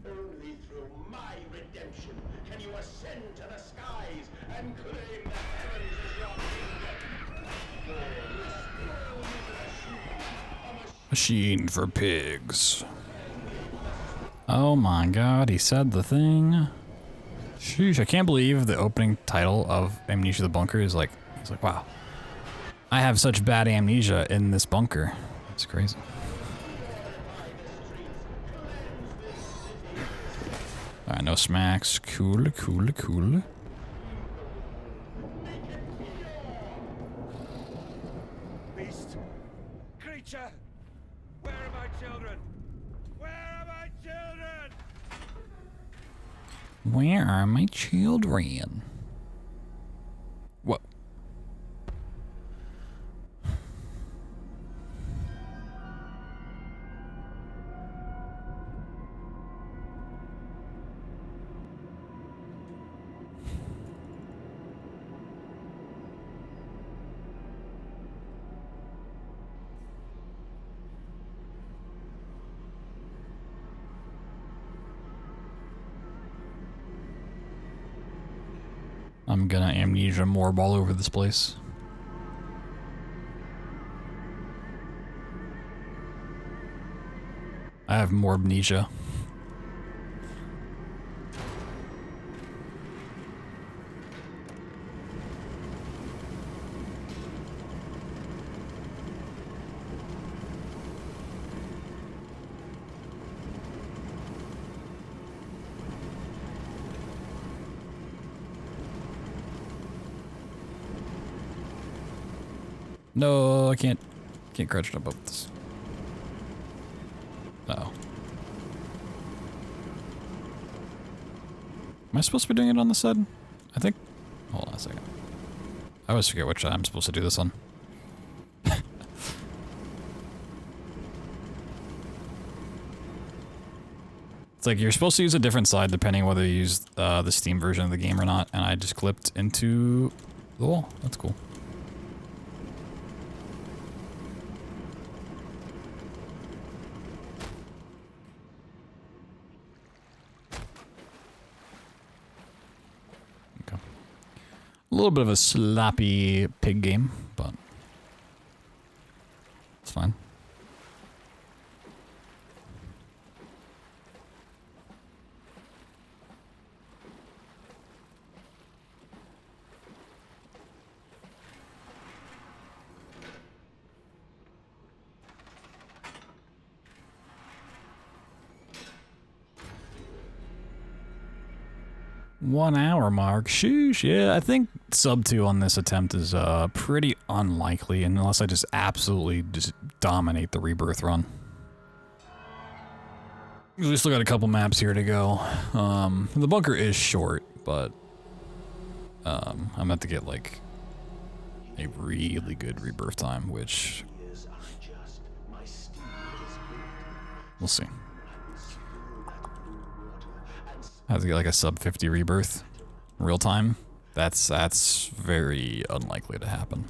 Speaker 8: Only through my redemption can you ascend to the skies and claim the heavens as your kingdom. For this world is a
Speaker 1: Machine for pigs. Oh my god, he said the thing. Sheesh, I can't believe the opening title of Amnesia the Bunker is like, he's like, wow. I have such bad amnesia in this bunker. It's crazy. Alright, no smacks. Cool.
Speaker 7: Beast! Creature! Where are my children? Where are my children?
Speaker 1: Where are my children? Whoa. I'm gonna amnesia morb all over this place. I have morbnesia. No, I can't crouch jump up this. Uh-oh. Am I supposed to be doing it on the side? I think. Hold on a second. I always forget which I'm supposed to do this on. It's like you're supposed to use a different side depending whether you use the Steam version of the game or not, and I just clipped into the wall. That's cool. Okay. A little bit of a sloppy pig game, but it's fine. One hour mark. Sheesh. Yeah, I think sub 2 on this attempt is pretty unlikely unless I just absolutely just dominate the Rebirth run. We still got a couple maps here to go. The bunker is short, but I'm about to get like a really good Rebirth time, which we'll see. I have to get like a sub 50 Rebirth real time. That's very unlikely to happen.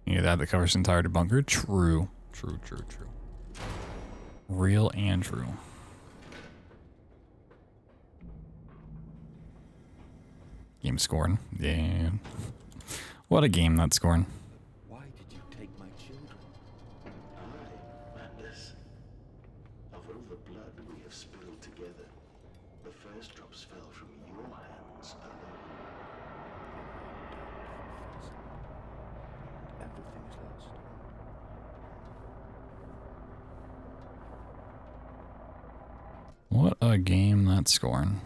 Speaker 1: Yeah, that covers the entire bunker. True. True. Real and true. Game scoring. Yeah. What a game that's scoring.
Speaker 8: Why did you take my children? Madness. Of all the blood we have spilled together, the first drops fell from your hands alone. Everything is lost.
Speaker 1: What a game that's scoring.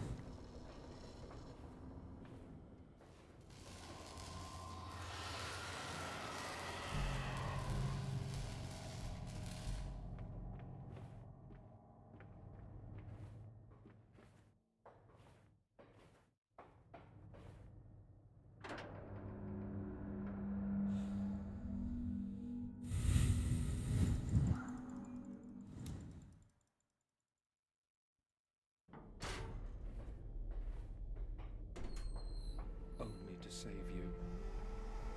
Speaker 7: Only to save you.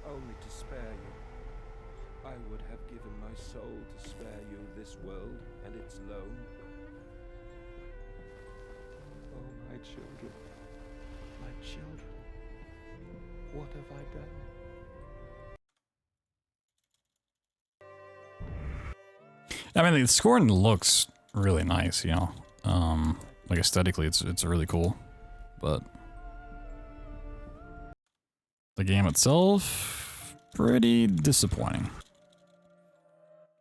Speaker 7: Only to spare you. I would have given my soul to spare you this world and its loan. Oh, my children. My children. What have I done?
Speaker 1: I mean, the scoring looks really nice, you know. Like aesthetically, it's really cool, but the game itself, pretty disappointing.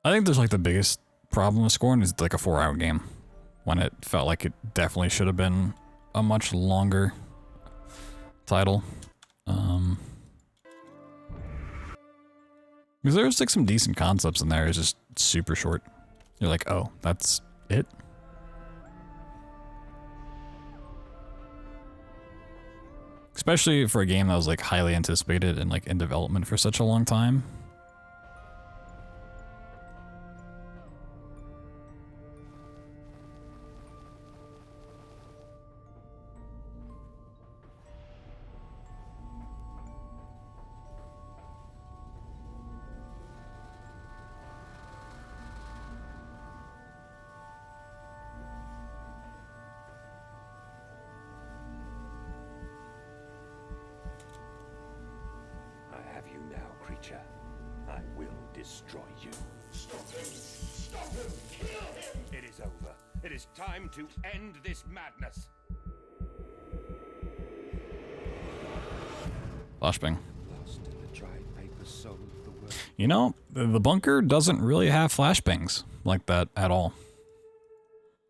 Speaker 1: I think there's like the biggest problem with scoring is like a 4-hour game, when it felt like it definitely should have been a much longer title. Because there's like some decent concepts in there, it's just super short. You're like, oh, that's it? Especially for a game that was like highly anticipated and like in development for such a long time.
Speaker 8: I will destroy you. Stop him! Stop him! Kill him! It is over. It is time to end this madness.
Speaker 1: Flashbang.
Speaker 7: Lost in the dry paper soul of the world.
Speaker 1: You know, the bunker doesn't really have flashbangs like that at all.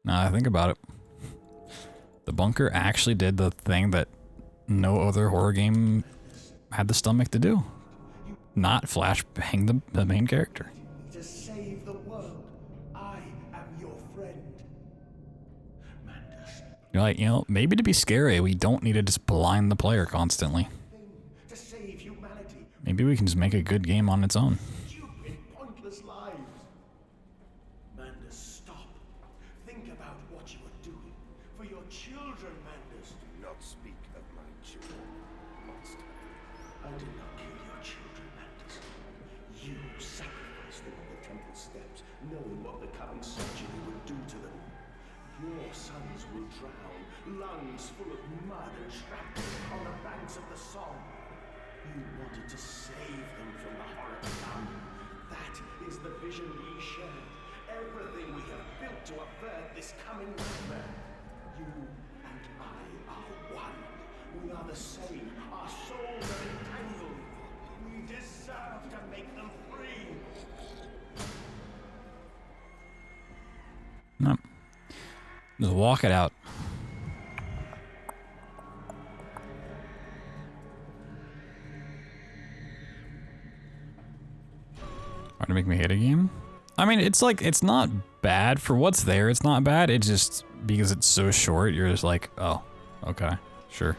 Speaker 1: Now I think about it. The bunker actually did the thing that no other horror game had the stomach to do. Not flashbang the main character.
Speaker 8: To save the world, I am your friend. Mandus,
Speaker 1: You're like, you know, maybe to be scary, we don't need to just blind the player constantly.
Speaker 8: to save humanity,
Speaker 1: Maybe we can just make a good game on its own.
Speaker 8: stupid, pointless lives. Mandus, stop. Think about what you are doing for your children, Mandus.
Speaker 3: Do not speak of my children, monster.
Speaker 8: I did not kill your children, Mandus. You sacrificed them on the temple steps, knowing what the coming century would do to them. Your sons will drown, lungs full of mud and shrapnel on the banks of the Somme. You wanted to save them from the horror to come. That is the vision we shared. Everything we have built to avert this coming nightmare. You and I are one. We are the same. Our souls are entangled. We deserve to make them free.
Speaker 1: No. Just walk it out. Trying to make me hate a game? I mean, it's like, it's not bad for what's there. It's not bad. It's just because it's so short, you're just like, oh, okay, sure.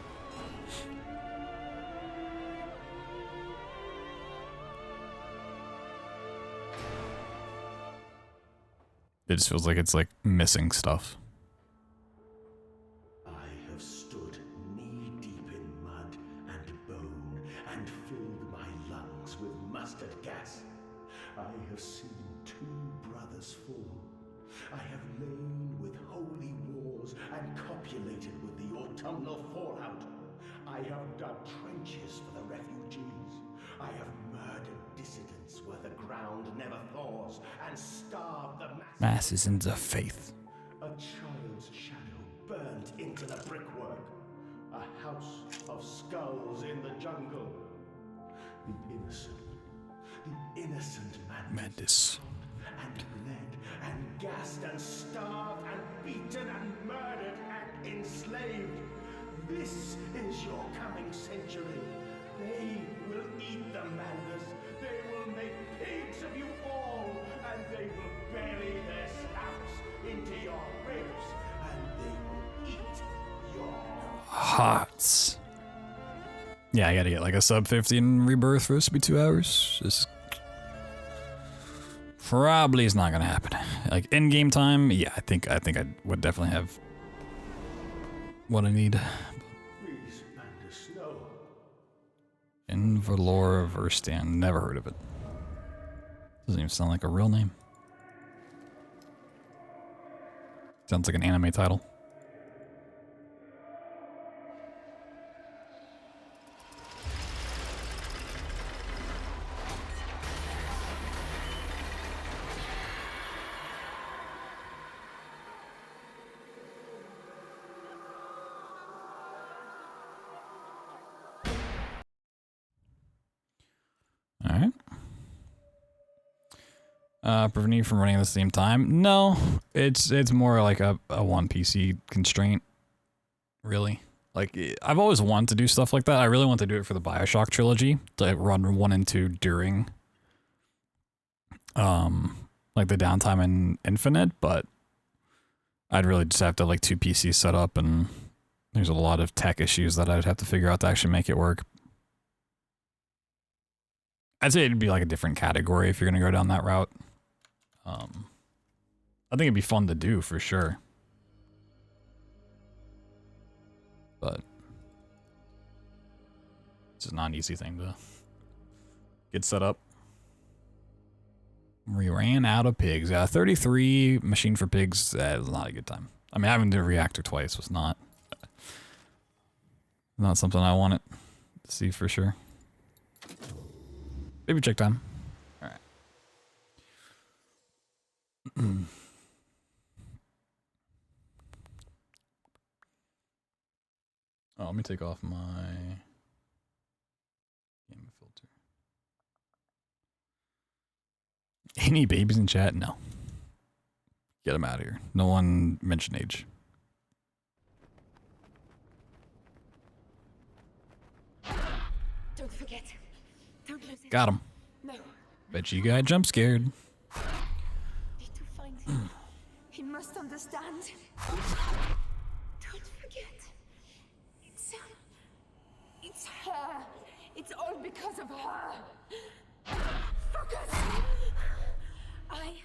Speaker 1: It just feels like it's like missing stuff.
Speaker 8: I have stood knee-deep in mud and bone and filled my lungs with mustard gas. I have seen two brothers fall. I have lain with holy wars and copulated with the autumnal fallout. I have dug trenches for the refugees. I have murdered dissidents where the ground never thaws and starved the
Speaker 1: Masses into faith.
Speaker 8: a child's shadow burnt into the brickwork. A house of skulls in the jungle. The innocent
Speaker 1: Mandus.
Speaker 8: and bled and gassed and starved and beaten and murdered and enslaved. This is your coming century. They will eat the Mandus. They will make pigs of you all, and they will bury their snouts into your ribs, and they will eat your
Speaker 1: Hearts. Yeah, I gotta get like a sub 50 in Rebirth for this to be 2 hours. This probably is not gonna happen. Like in game time, yeah, I think I would definitely have what I need.
Speaker 8: Please, Mandus, no.
Speaker 1: Invalor Verstan, never heard of it. Doesn't even sound like a real name. Sounds like an anime title. Prevent you from running at the same time? No, it's more like a one PC constraint, really. Like, I've always wanted to do stuff like that. I really want to do it for the BioShock trilogy, to run 1 and 2 during, like the downtime in Infinite, but I'd really just have to have like 2 PCs set up, and there's a lot of tech issues that I'd have to figure out to actually make it work. I'd say it'd be like a different category if you're gonna go down that route. I think it'd be fun to do for sure. But it's just not an easy thing to get set up. We ran out of pigs. 33 machine for pigs is not a good time. I mean, having to do reactor twice was not something I wanted to see for sure. Baby check time. All right. Oh, let me take off my Any babies in chat? No. Get them out of here. No one mentioned age.
Speaker 4: Don't forget. Don't lose it.
Speaker 1: Got him.
Speaker 4: No.
Speaker 1: Bet you got jump scared.
Speaker 4: Need to find him. He must understand. Don't forget. It's her. It's all because of her. Focus.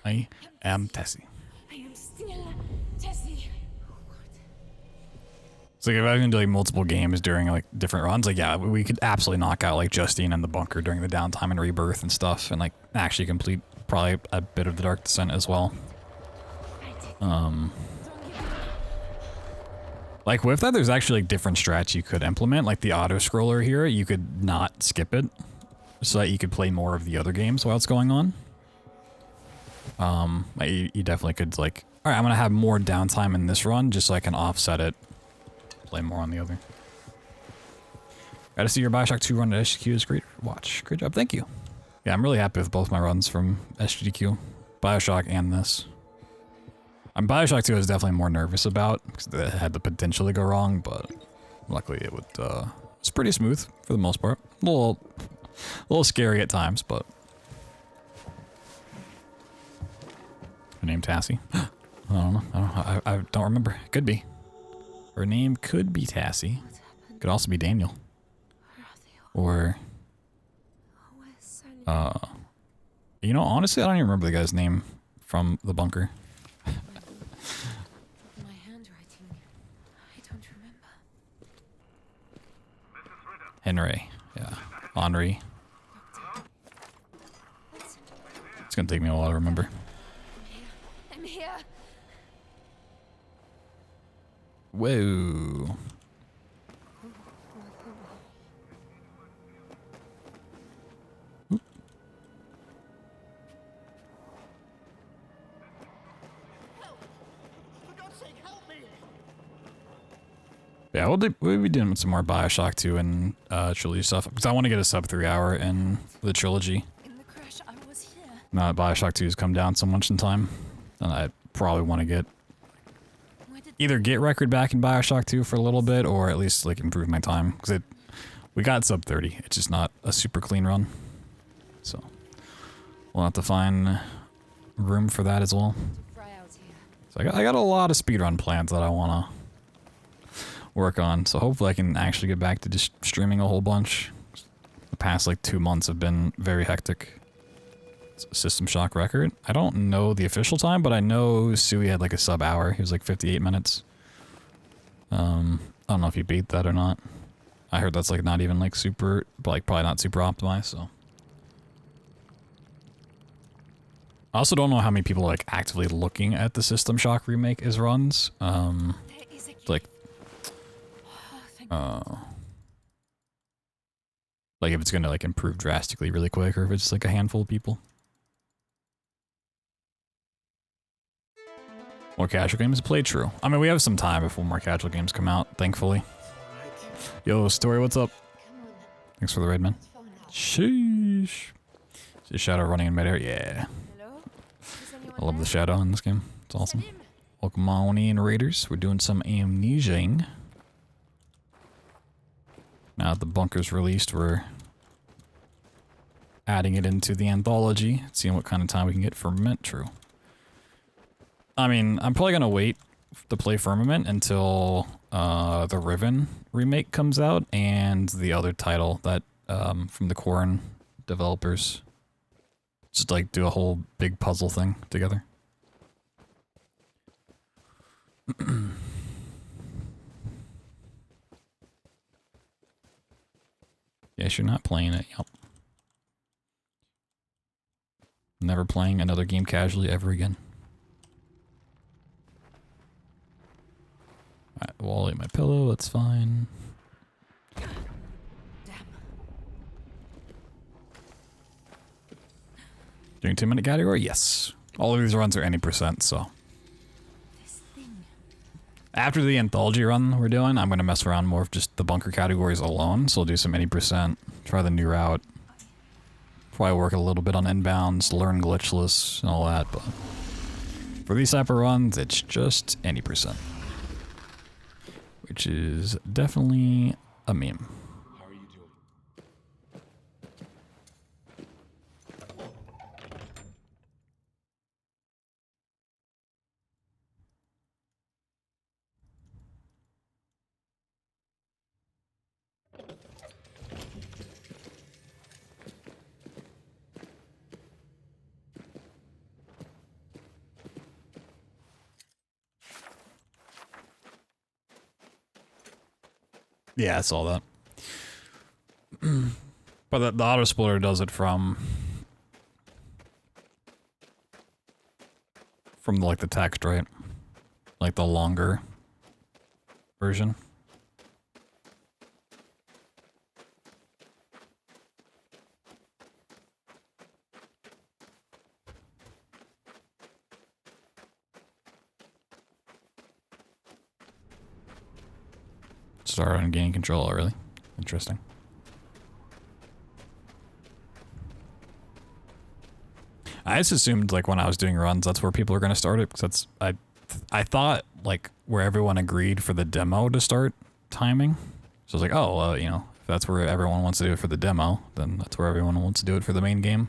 Speaker 1: I am Tessie.
Speaker 4: I am still Tessie.
Speaker 1: So like if I can do like multiple games during like different runs, like yeah, we could absolutely knock out like Justine and the bunker during the downtime and Rebirth and stuff, and like actually complete probably a bit of the Dark Descent as well. Like with that, there's actually like different strats you could implement. Like the auto scroller here, you could not skip it, so that you could play more of the other games while it's going on. Like you definitely could like, all right, I'm gonna have more downtime in this run just so I can offset it, play more on the other. Gotta see your Bioshock 2 run at SGDQ is great. Watch, great job, thank you. Yeah, I'm really happy with both my runs from SGDQ, Bioshock and this. Bioshock 2 I was definitely more nervous about because it had the potential to go wrong, but luckily it would. It's pretty smooth for the most part. A little scary at times, but. Her name Tassie? I don't know. I don't remember. It could be. Her name could be Tassie. Could also be Daniel. Or. You know, honestly, I don't even remember the guy's name from the bunker.
Speaker 4: My handwriting. I don't remember.
Speaker 1: Henry. Yeah. Henri. It's gonna take me a while to remember.
Speaker 4: I'm here.
Speaker 1: Whoa. Yeah, we'll be doing some more Bioshock 2 and trilogy stuff because I want to get a sub 3 hour in the trilogy.
Speaker 4: In the crash, I was here.
Speaker 1: Now that Bioshock 2 has come down so much in time, and I probably want to get either get record back in Bioshock 2 for a little bit, or at least like improve my time because we got sub 30. It's just not a super clean run, so we'll have to find room for that as well. So I got a lot of speedrun plans that I want to work on, so hopefully I can actually get back to just streaming a whole bunch. The past like 2 months have been very hectic. System Shock record. I don't know the official time, but I know Sui had like a sub hour. He was like 58 minutes. I don't know if he beat that or not. I heard that's like not even like super, like probably not super optimized, so. I also don't know how many people are like actively looking at the System Shock remake as runs. Like if it's gonna like improve drastically really quick, or if it's just like a handful of people. More casual games to play, true. I mean, we have some time before more casual games come out, thankfully. Yo, Story, what's up? Thanks for the raid, man. Sheesh. See Shadow running in midair, yeah. I love the Shadow in this game. It's awesome. Welcome on in, Raiders. We're doing some Amnesia. Now that the bunker's released, we're adding it into the anthology, seeing what kind of time we can get Firmament. True. I mean, I'm probably gonna wait to play Firmament until the Riven remake comes out and the other title that from the Corn developers. Just like do a whole big puzzle thing together. Yes, you're not playing it. Yep. Never playing another game casually ever again. Alright, Wally, my pillow, that's fine. Doing 2-minute category? Yes. All of these runs are any percent, so. After the anthology run we're doing, I'm going to mess around more with just the bunker categories alone, so I'll do some any percent, try the new route. Probably work a little bit on inbounds, learn glitchless and all that, but for these type of runs, it's just any %. Which is definitely a meme.
Speaker 10: How are you doing?
Speaker 1: Yeah, I saw that. But the auto splitter does it from like the text, right? Like the longer version. Start on gaining control already. Interesting. I just assumed like when I was doing runs, that's where people are going to start it, because that's I thought like where everyone agreed for the demo to start timing. So I was like, oh, you know, if that's where everyone wants to do it for the demo, then that's where everyone wants to do it for the main game.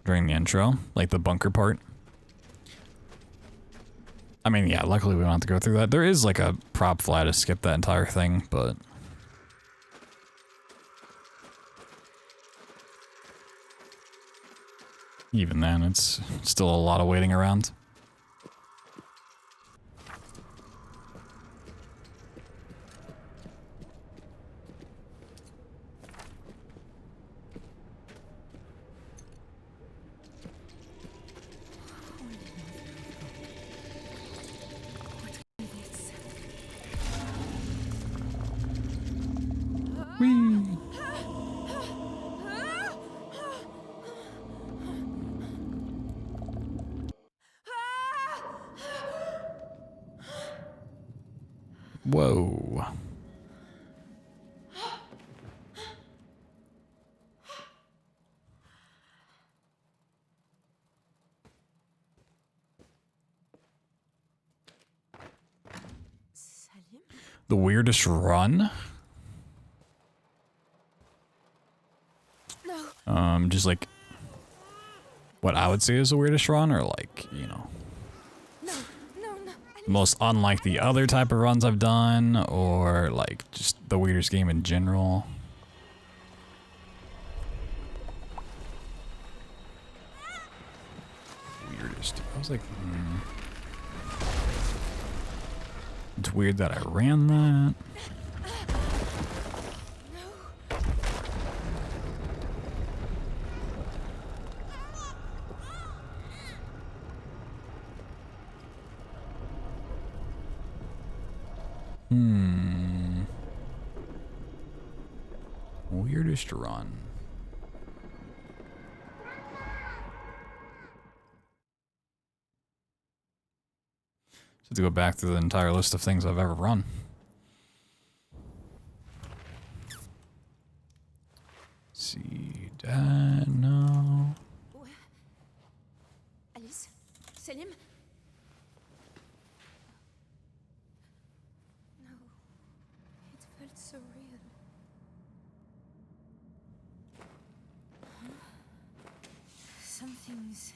Speaker 1: During the intro, like the bunker part. I mean, yeah, luckily we don't have to go through that. There is like a prop fly to skip that entire thing, but even then, it's still a lot of waiting around. Whoa. The weirdest run? No. Just like what I would say is the weirdest run, or like, you know, most unlike the other type of runs I've done, or like just the weirdest game in general. Weirdest. I was like, It's weird that I ran that. Weirdest run. So to go back through the entire list of things I've ever run. See, Dad, no.
Speaker 4: Alice? Selim? No. It felt so real. Something's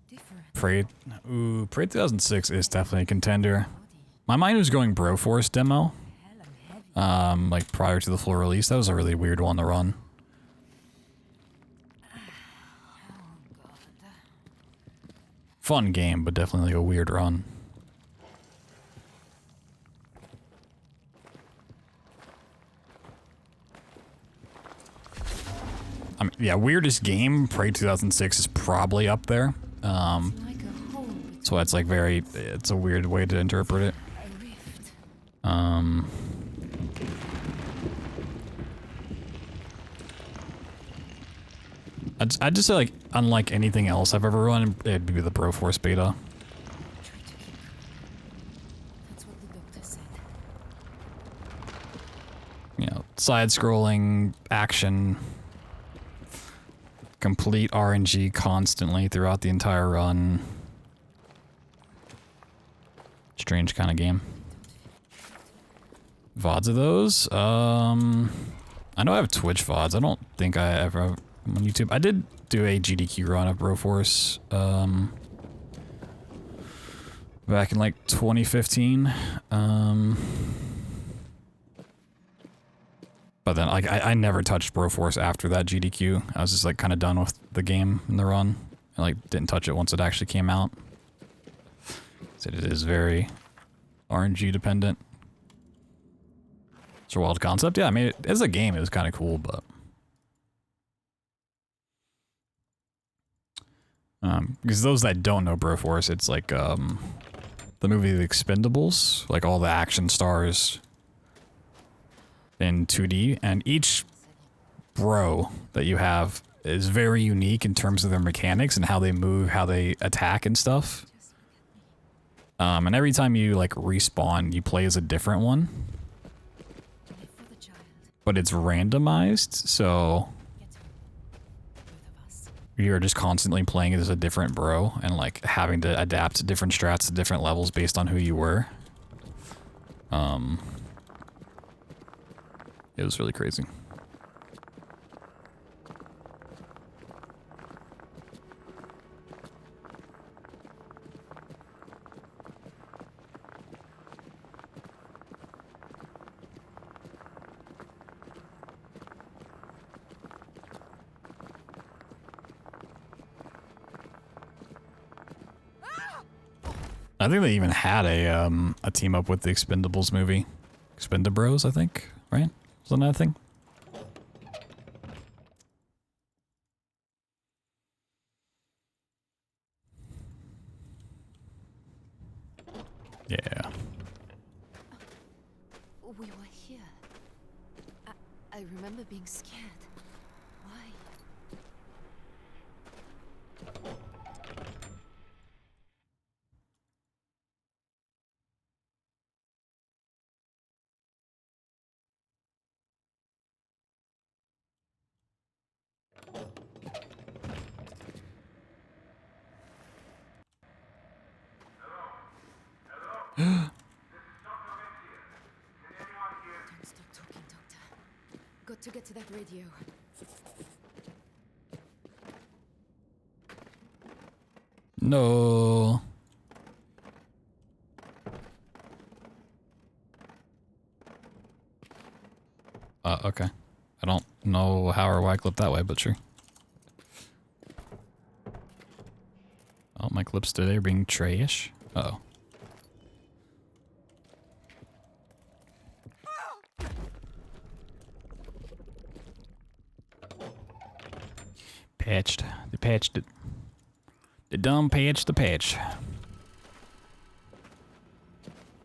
Speaker 4: different.
Speaker 1: Prey 2006 is definitely a contender. My mind was going Broforce demo. Like prior to the full release. That was a really weird one to run. Fun game, but definitely like a weird run. I mean, yeah, weirdest game, Prey 2006 is probably up there. So it's like it's a weird way to interpret it. I'd just say, like, unlike anything else I've ever run, it'd be the Broforce beta.
Speaker 9: That's what the doctor said.
Speaker 1: You know, side-scrolling, action, complete RNG constantly throughout the entire run. Strange kind of game. VODs of those? I know I have Twitch VODs. I don't think I ever have them on YouTube. I did do a GDQ run of Broforce, back in like 2015. But then like I never touched Broforce after that GDQ. I was just like kind of done with the game and the run. I like didn't touch it once it actually came out. So it is very RNG dependent. It's a wild concept. Yeah, I mean, as a game, it was kind of cool, but... because those that don't know Broforce, it's like, the movie The Expendables, like all the action stars in 2D, and each bro that you have is very unique in terms of their mechanics and how they move, how they attack and stuff. And every time you, like, respawn, you play as a different one. But it's randomized, so you're just constantly playing as a different bro and like having to adapt to different strats to different levels based on who you were. It was really crazy. I think they even had a team up with the Expendables movie. Expendabros, I think, right? Was that a thing? Yeah.
Speaker 9: We were here. I remember being scared. Why? Don't stop talking, Doctor. Got to get to that radio.
Speaker 1: No. Okay. I don't know how or why I clipped that way, but sure. Oh, my clips today are being trash. Uh-oh. Patched. They patched it. They dumb patched the patch.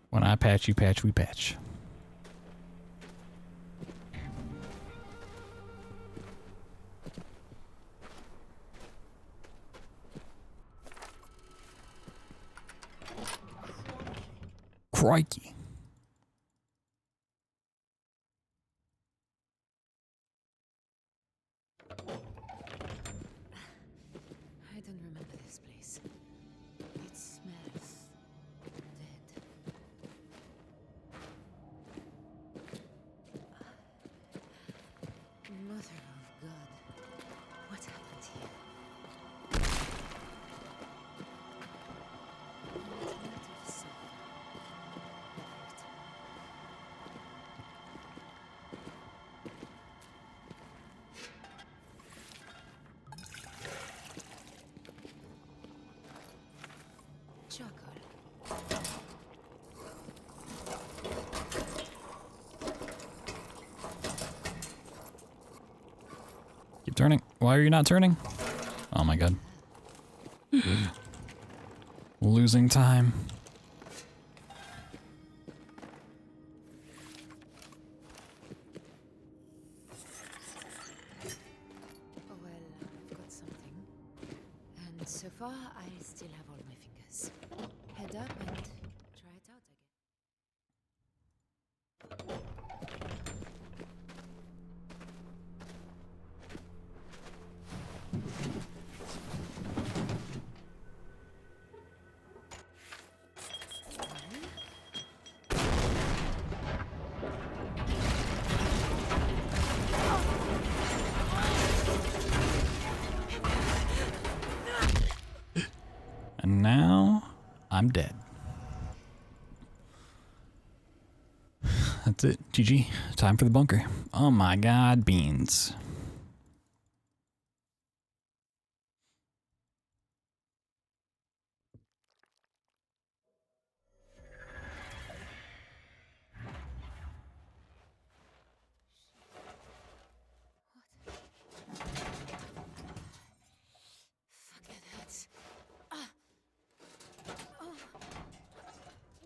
Speaker 1: When I patch, you patch, we patch. Crikey.
Speaker 9: I don't remember this place. It smells dead. Mother of God. What happened here? Charcoal.
Speaker 1: Keep turning. Why are you not turning? Oh my god. Losing time.
Speaker 9: Oh well, I've got So far, I still have all my fingers. Head up and try it out again.
Speaker 1: And now I'm dead. That's it. GG. Time for the bunker. Oh my god, beans.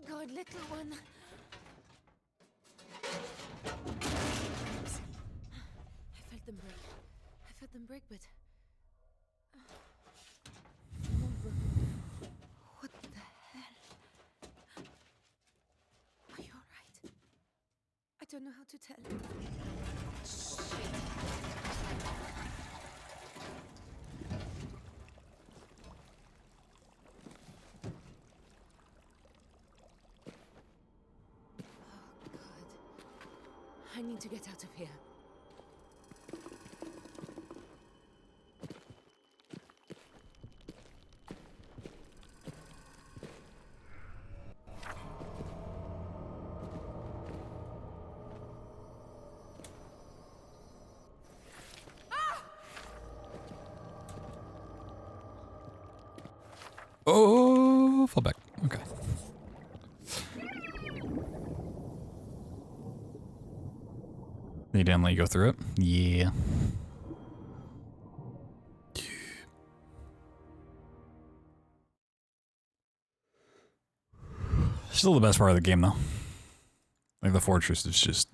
Speaker 9: God, little one. I felt them break. I felt them break, but what the hell? Are you all right? I don't know how to tell. I need to get out of here.
Speaker 1: Oh, fall back. Okay. They didn't let you go through it? Yeah. Still the best part of the game, though. Like, the fortress is just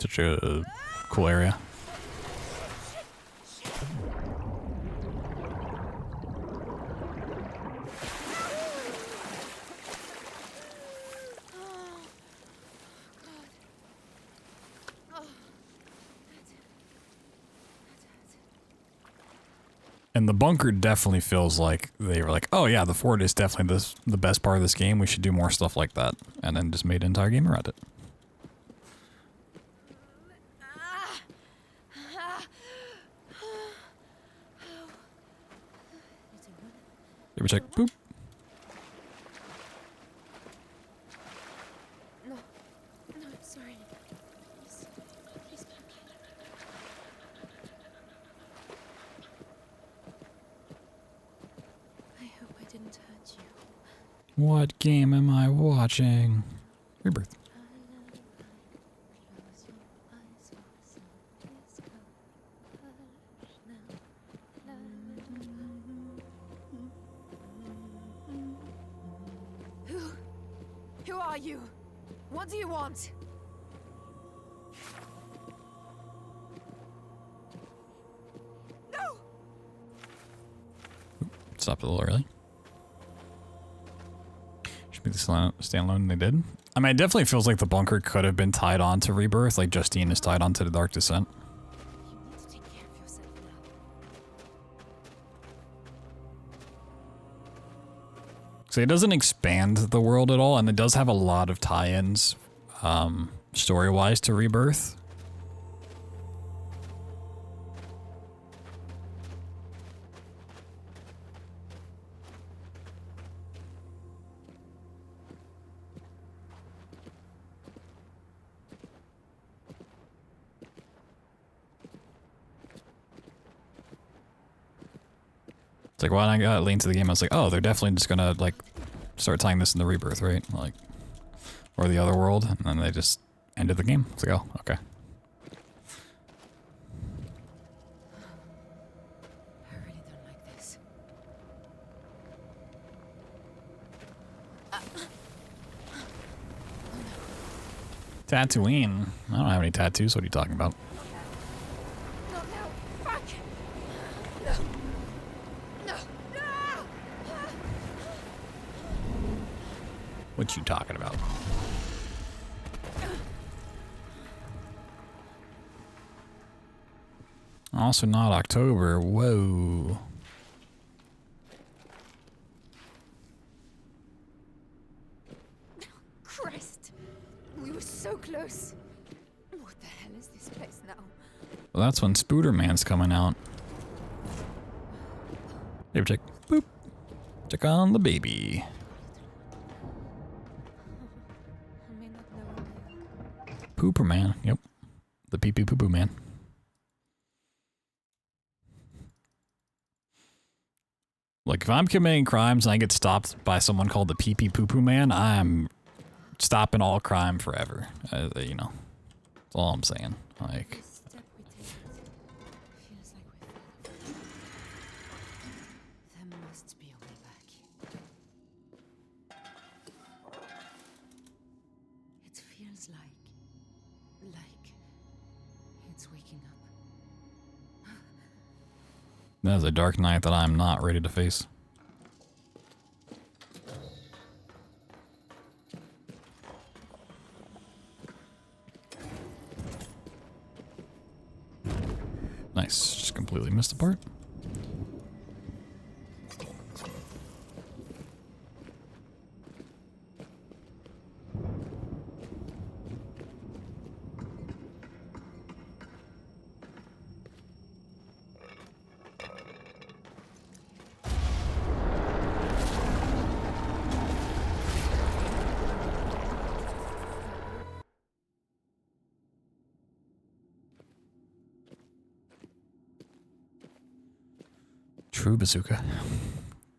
Speaker 1: such a cool area. And the bunker definitely feels like they were like, oh yeah, the fort is definitely the best part of this game. We should do more stuff like that. And then just made an entire game around it. Saber check. Boop.
Speaker 9: No, I'm sorry. Please back. I hope I didn't hurt you.
Speaker 1: What game am I watching? Rebirth.
Speaker 9: Who are you? What do you want? No!
Speaker 1: Stopped a little early. Should be the standalone, and they did. I mean, it definitely feels like the bunker could have been tied on to Rebirth, like Justine is tied on to the Dark Descent.
Speaker 9: You need to take care of yourself now.
Speaker 1: So it doesn't expand the world at all, and it does have a lot of tie-ins, story-wise, to Rebirth. It's like, when I got late into the game, I was like, oh, they're definitely just gonna, like, start tying this into Rebirth, right? Like, or the other world, and then they just ended the game. It's like, oh, okay.
Speaker 9: I really don't like this.
Speaker 1: Tatooine. I don't have any tattoos. What are you talking about?
Speaker 9: Not now. Fuck! No. No. No!
Speaker 1: What you talking about? Also not October. Whoa.
Speaker 9: Christ! We were so close. What the hell is this place now?
Speaker 1: Well, that's when Spooderman's coming out. Here, check. Boop. Check on the baby.
Speaker 9: I may not know him yet.
Speaker 1: Pooper Man. Yep. The pee pee poo poo man. Like, if I'm committing crimes and I get stopped by someone called the pee pee poo poo man, I'm stopping all crime forever. You know, that's all I'm saying. Like,
Speaker 9: This step we take feels like we're far. There must be a way back. It feels like it's waking up.
Speaker 1: that is a dark night that I'm not ready to face. Nice, just completely missed the part. True, Bazooka.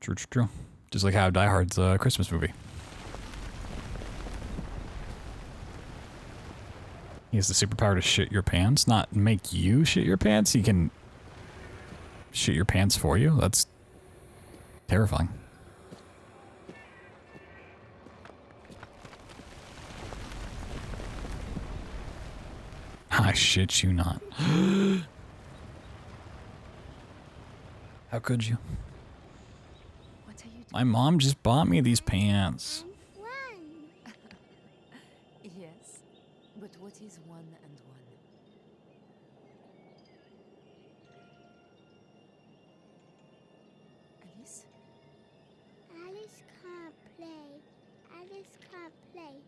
Speaker 1: True, true, true. Just like how Die Hard's a Christmas movie. He has the superpower to shit your pants, not make you shit your pants. He can shit your pants for you. That's terrifying. I shit you not. How could you?
Speaker 9: What are you doing?
Speaker 1: My mom just bought me these pants.
Speaker 9: Yes, but what is 1 and 1? Alice?
Speaker 10: Alice can't play. Alice can't play.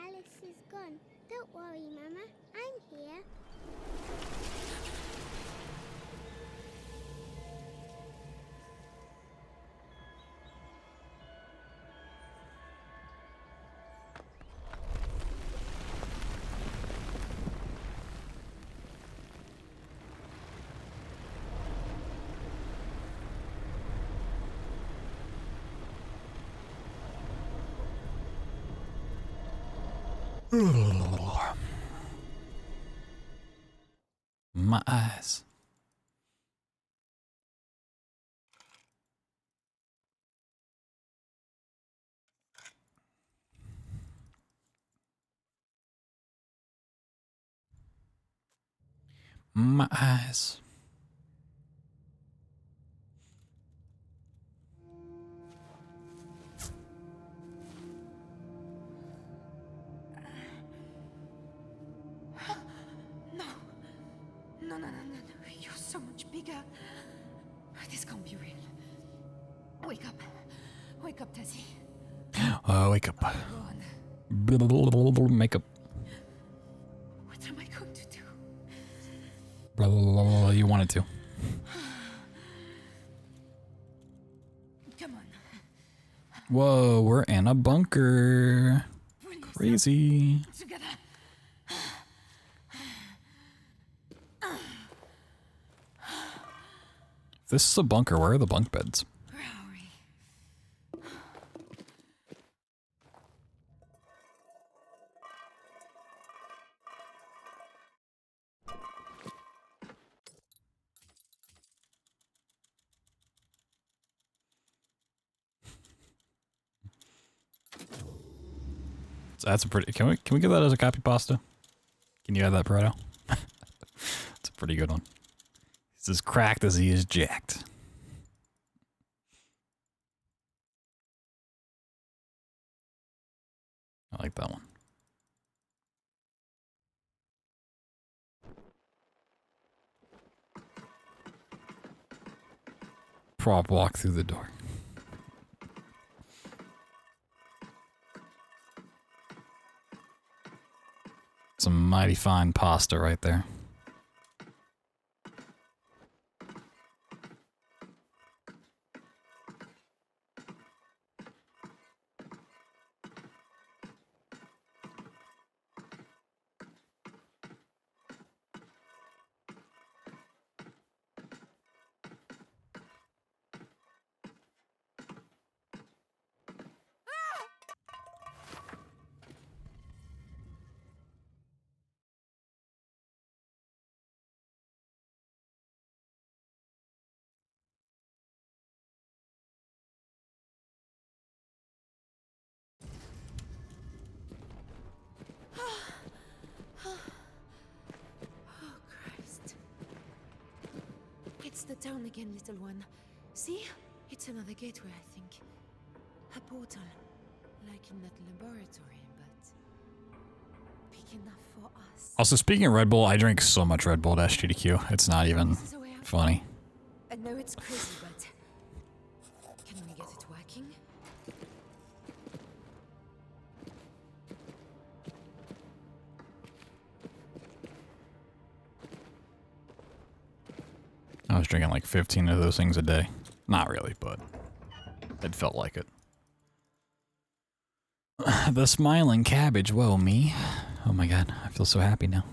Speaker 10: Alice is gone. Don't worry, Mama. I'm here.
Speaker 1: My eyes. My eyes.
Speaker 9: No, you're so much bigger. This can't be real. Wake up. Wake up, Tessie.
Speaker 1: Wake up.
Speaker 9: Go on.
Speaker 1: Makeup.
Speaker 9: What am I going to do?
Speaker 1: You wanted to.
Speaker 9: Come on.
Speaker 1: Whoa, we're in a bunker. Crazy.
Speaker 9: Together.
Speaker 1: If this is a bunker, where are the bunk beds?
Speaker 9: Where are we?
Speaker 1: That's a pretty. Can we get that as a copy pasta? Can you add that, Pareto? It's a pretty good one. He's as cracked as he is jacked. like that one. Prop walk through the door. Some mighty fine pasta right there.
Speaker 9: It's the town again, little one. See? It's another gateway, I think. A portal. Like in that laboratory, but big enough for us.
Speaker 1: Also, speaking of Red Bull, I drink so much Red Bull at SGDQ. It's not even funny.
Speaker 9: I know it's crazy, but can we get it working?
Speaker 1: I was drinking like 15 of those things a day. Not really, but it felt like it. The smiling cabbage, whoa, me. Oh my god, I feel so happy now.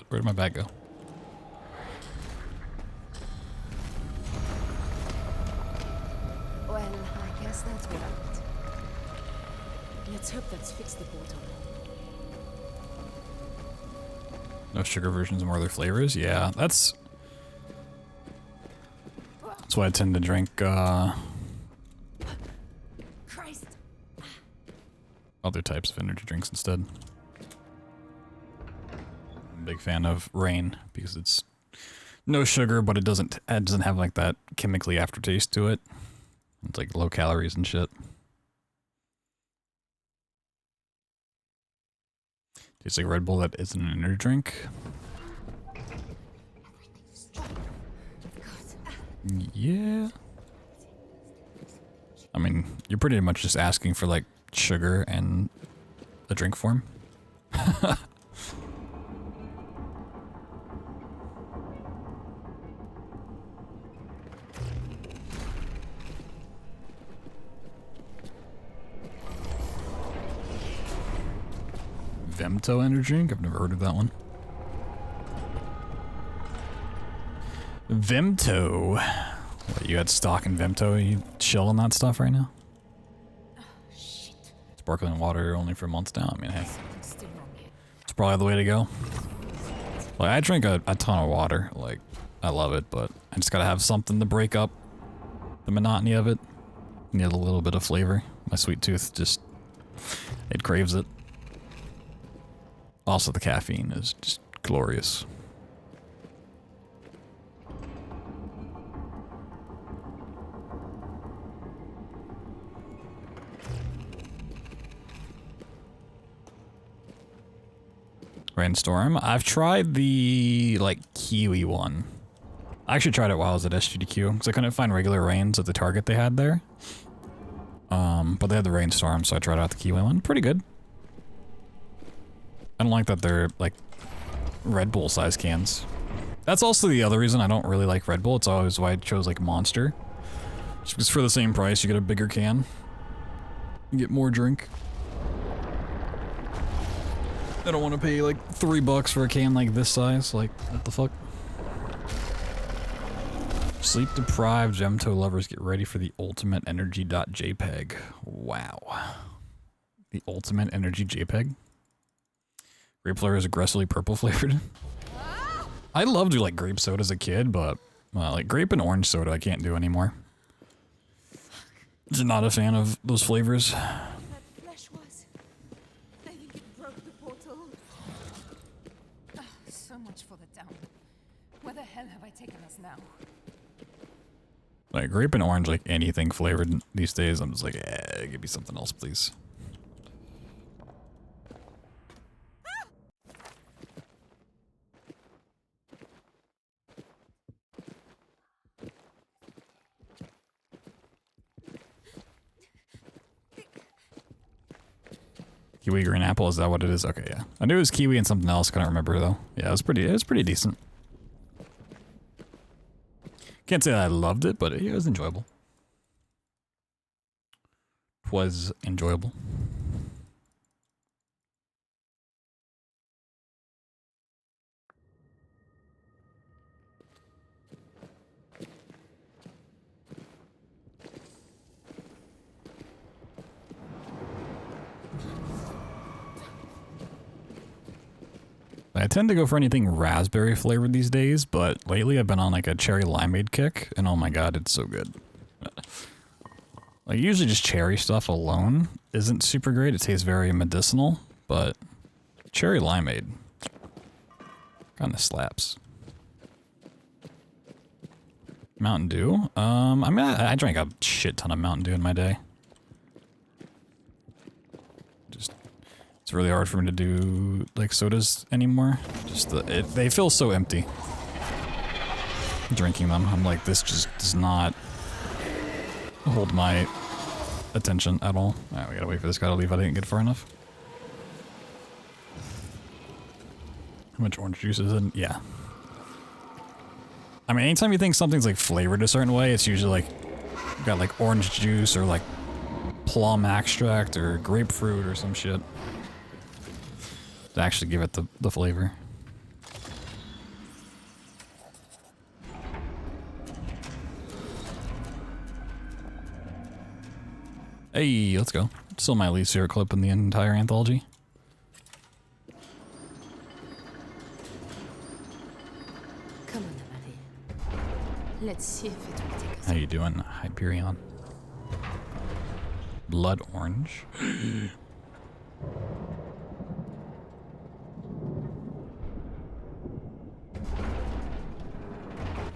Speaker 1: Where'd my bag go?
Speaker 9: Well, I guess that's what happened. Let's hope that's fixed the portal.
Speaker 1: No sugar versions, more other flavors? Yeah, that's why I tend to drink
Speaker 9: Christ.
Speaker 1: other types of energy drinks instead. Big fan of Rain because it's no sugar, but it doesn't have like that chemically aftertaste to it. It's like low calories and shit. Tastes like Red Bull that isn't an energy drink. Yeah. I mean, you're pretty much just asking for like sugar and a drink form. Vimto energy drink? I've never heard of that one. Vimto. What, you had stock in Vimto? Are you chilling that stuff right now? Sparkling water only for months now? I mean, hey. It's probably the way to go. Like, I drink a ton of water. Like, I love it, but I just gotta have something to break up the monotony of it. Need a little bit of flavor. My sweet tooth just, it craves it. Also, the caffeine is just glorious. Rainstorm. I've tried the, like, kiwi one. I actually tried it while I was at SGDQ, because I couldn't find regular rains at the Target they had there. But they had the Rainstorm, so I tried out the kiwi one. Pretty good. I don't like that they're, like, Red Bull size cans. That's also the other reason I don't really like Red Bull. It's always why I chose, like, Monster. Just because for the same price, you get a bigger can. You get more drink. I don't want to pay, like, $3 for a can like this size. Like, what the fuck? Sleep-deprived Gemto lovers get ready for the ultimate energy.jpg. Wow. The ultimate energy JPEG? Grape flavour is aggressively purple flavored. I loved like grape soda as a kid, but like grape and orange soda I can't do anymore. Just not a fan of those flavors.
Speaker 9: That flesh was. I think it broke the portal.
Speaker 4: So much for the town. Where the hell have I taken us now?
Speaker 1: Like grape and orange, like anything flavored these days, I'm just like, give me something else, please. Kiwi green apple, is that what it is? Okay, yeah. I knew it was kiwi and something else, couldn't remember though. Yeah, it was pretty decent. Can't say that I loved it, but it was enjoyable. Was enjoyable. I tend to go for anything raspberry flavored these days, but lately I've been on like a cherry limeade kick, and oh my god, it's so good. Like usually just cherry stuff alone isn't super great. It tastes very medicinal, but cherry limeade kind of slaps. Mountain Dew? I mean, I drank a shit ton of Mountain Dew in my day. It's really hard for me to do like sodas anymore. Just they feel so empty. Drinking them, I'm like, this just does not hold my attention at all. Alright, we gotta wait for this guy to leave. I didn't get far enough. How much orange juice is in? Yeah. I mean, anytime you think something's like flavored a certain way, it's usually like got like orange juice or like plum extract or grapefruit or some shit to actually give it the flavor. Hey, let's go. Still my least favorite clip in the entire anthology.
Speaker 9: Come on, Emily. Let's see if it will take us.
Speaker 1: How you doing, Hyperion? Blood orange.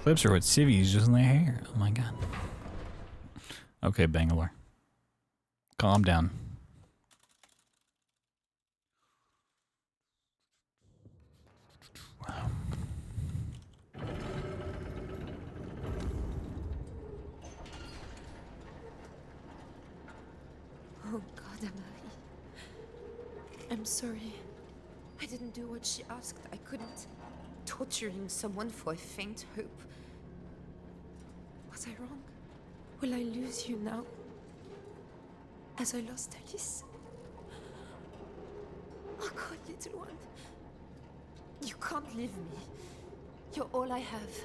Speaker 1: Clips are what Civi uses in their hair. Oh my god. Okay, Bangalore. Calm down.
Speaker 9: Oh God, Emily. I'm sorry. I didn't do what she asked. I couldn't. Torturing someone for a faint hope. Was I wrong? Will I lose you now? As I lost Alice? Oh God, little one. You can't leave me. You're all I have.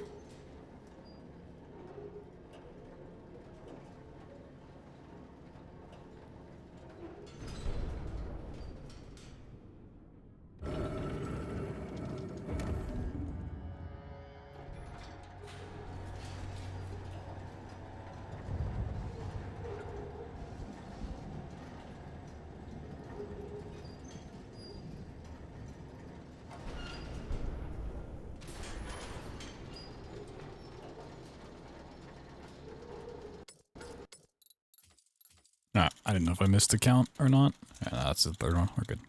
Speaker 1: Ah, I didn't know if I missed the count or not. Yeah, that's the third one. We're good.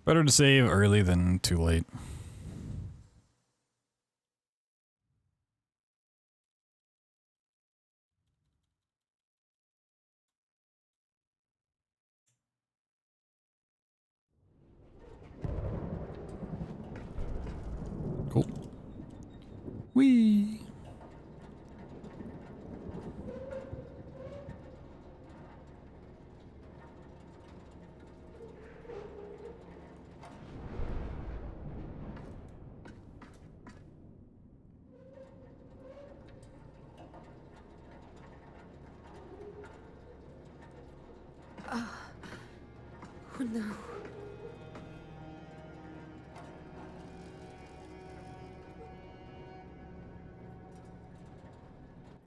Speaker 1: Better to save early than too late. Cool. Whee!
Speaker 9: Oh no.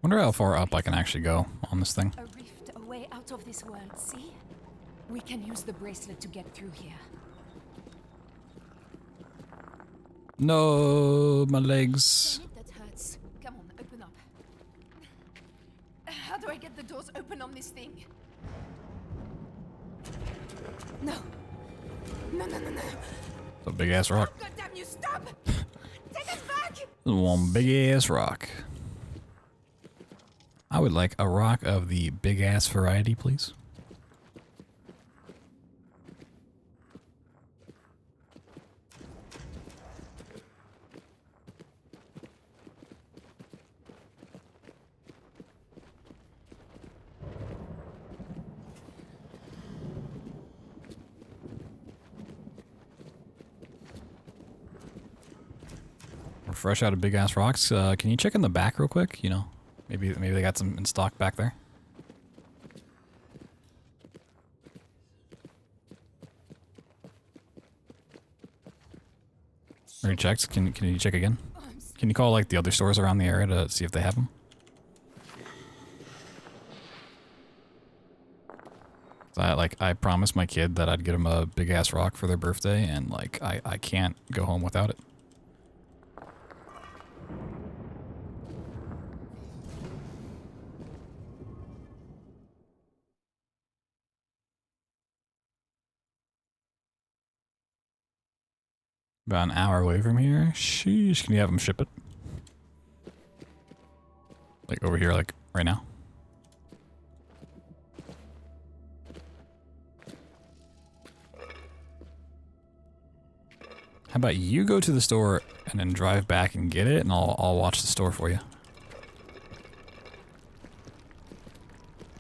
Speaker 1: Wonder how far up I can actually go on this thing.
Speaker 11: A rift, a way out of this world, see? We can use the bracelet to get through here.
Speaker 1: No, my legs.
Speaker 11: Damn it, that hurts. Come on, open up. How do I get the doors open on this thing? No. No, no, no, no.
Speaker 1: It's a big ass rock.
Speaker 11: God damn you, stop! Take us back!
Speaker 1: One big ass rock. I would like a rock of the big ass variety, please. We're fresh out of big ass rocks. Can you check in the back real quick? You know, maybe they got some in stock back there. Are you checked? Can you check again? Can you call like the other stores around the area to see if they have them? I promised my kid that I'd get him a big ass rock for their birthday, and like I can't go home without it. About an hour away from here. Sheesh, can you have them ship it? Like over here, like right now? How about you go to the store and then drive back and get it, and I'll watch the store for you.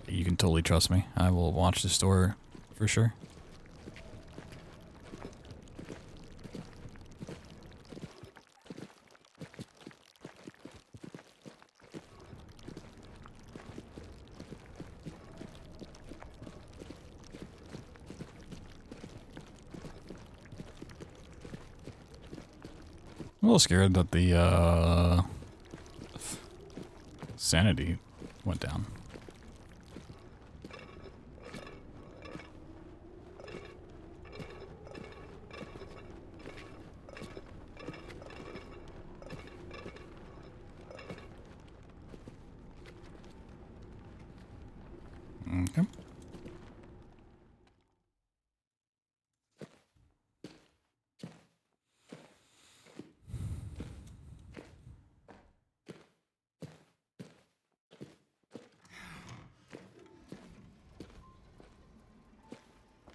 Speaker 1: You can totally trust me. I will watch the store for sure. I'm a little scared that the sanity went down. Okay.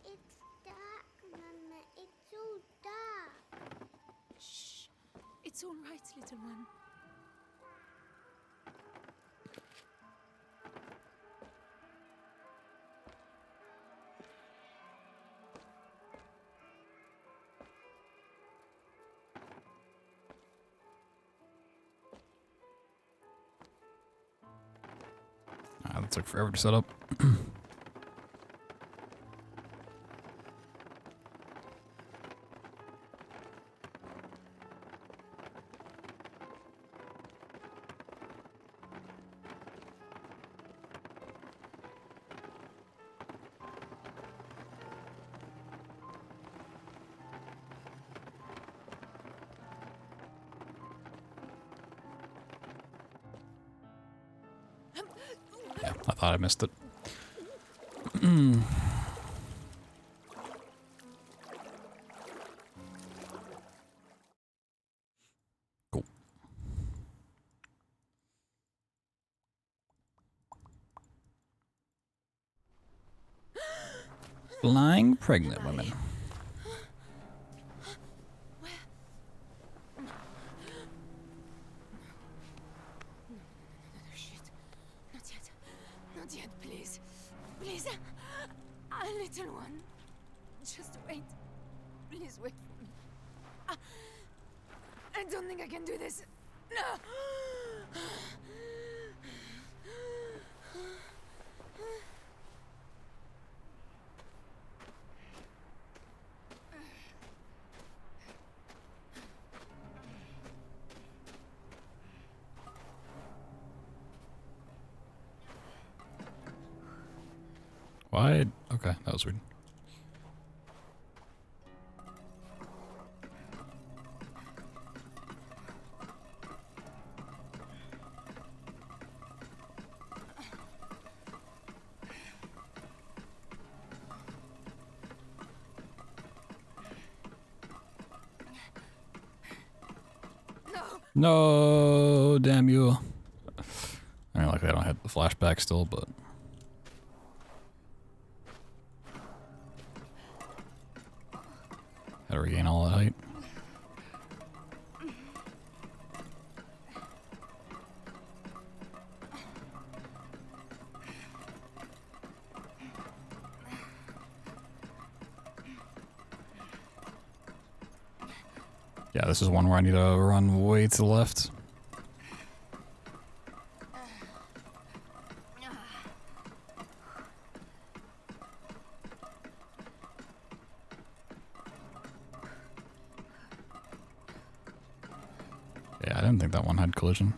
Speaker 10: It's dark, Mama. It's so dark.
Speaker 11: Shh. It's all right, little one.
Speaker 1: That took forever to set up. Yeah, I thought I missed it. Cool. Flying pregnant women.
Speaker 11: Not yet, please. Please. A little one. Just wait. Please wait for me. I don't think I can do this. No!
Speaker 1: Why? Okay, that was weird. No, damn you. I mean, like I don't have the flashback still, but how to regain all that height. Yeah, this is one where I need to run way to the left. Yeah, I didn't think that one had collision.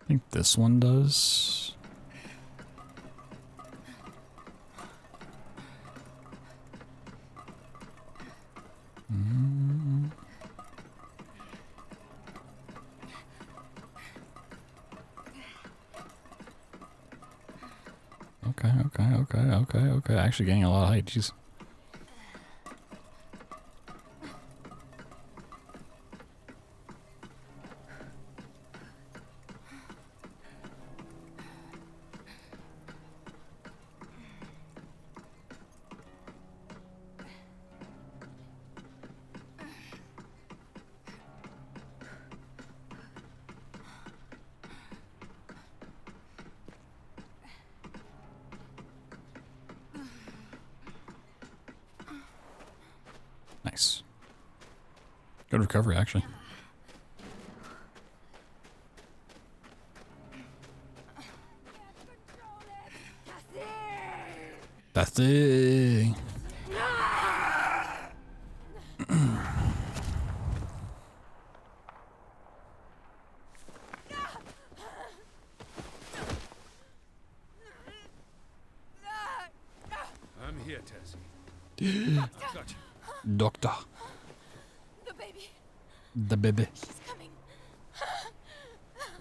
Speaker 1: I think this one does. Okay. Actually getting a lot of height, jeez. Nice. Good recovery, actually. That's it.
Speaker 3: I'm here, Tessie. I've got you.
Speaker 1: Doctor.
Speaker 11: The baby.
Speaker 1: The baby.
Speaker 11: She's coming.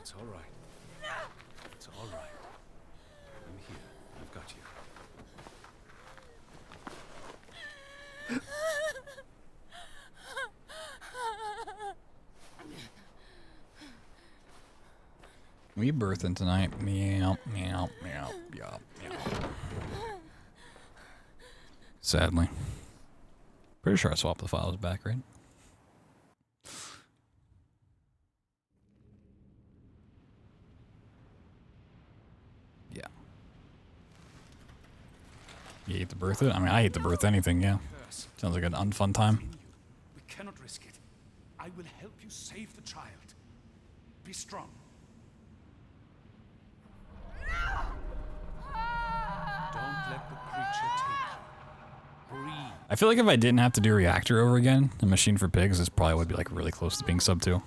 Speaker 3: It's all right. It's all right. I'm here. I've got you.
Speaker 1: Rebirthing tonight. Meow, meow, meow, meow, meow. Sadly. Pretty sure I swapped the files back, right? Yeah. You hate to birth it? I mean, I hate to birth anything, yeah. Sounds like an unfun time.
Speaker 12: We cannot risk it. I will help you save the child. Be strong. Don't let the creature take you. Breathe.
Speaker 1: I feel like if I didn't have to do reactor over again, the machine for pigs, this probably would be like really close to being sub 2.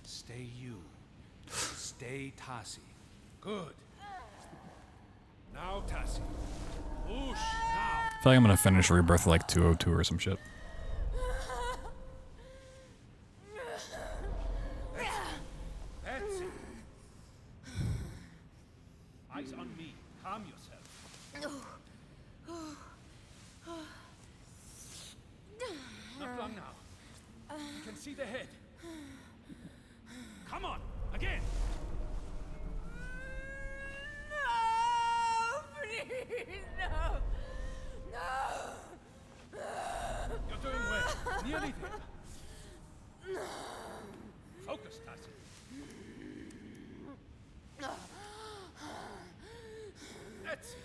Speaker 12: Stay you. Stay Tassi. Good. Now Tassi. Whoosh, now.
Speaker 1: I feel like I'm gonna finish Rebirth like 202 or some shit.
Speaker 12: That's it. Eyes on me. Calm yourself. Not long now. You can see the head. Come on, again.
Speaker 11: No, please, no. No.
Speaker 12: You're doing well. Nearly there. Focus, Tassi. That's it.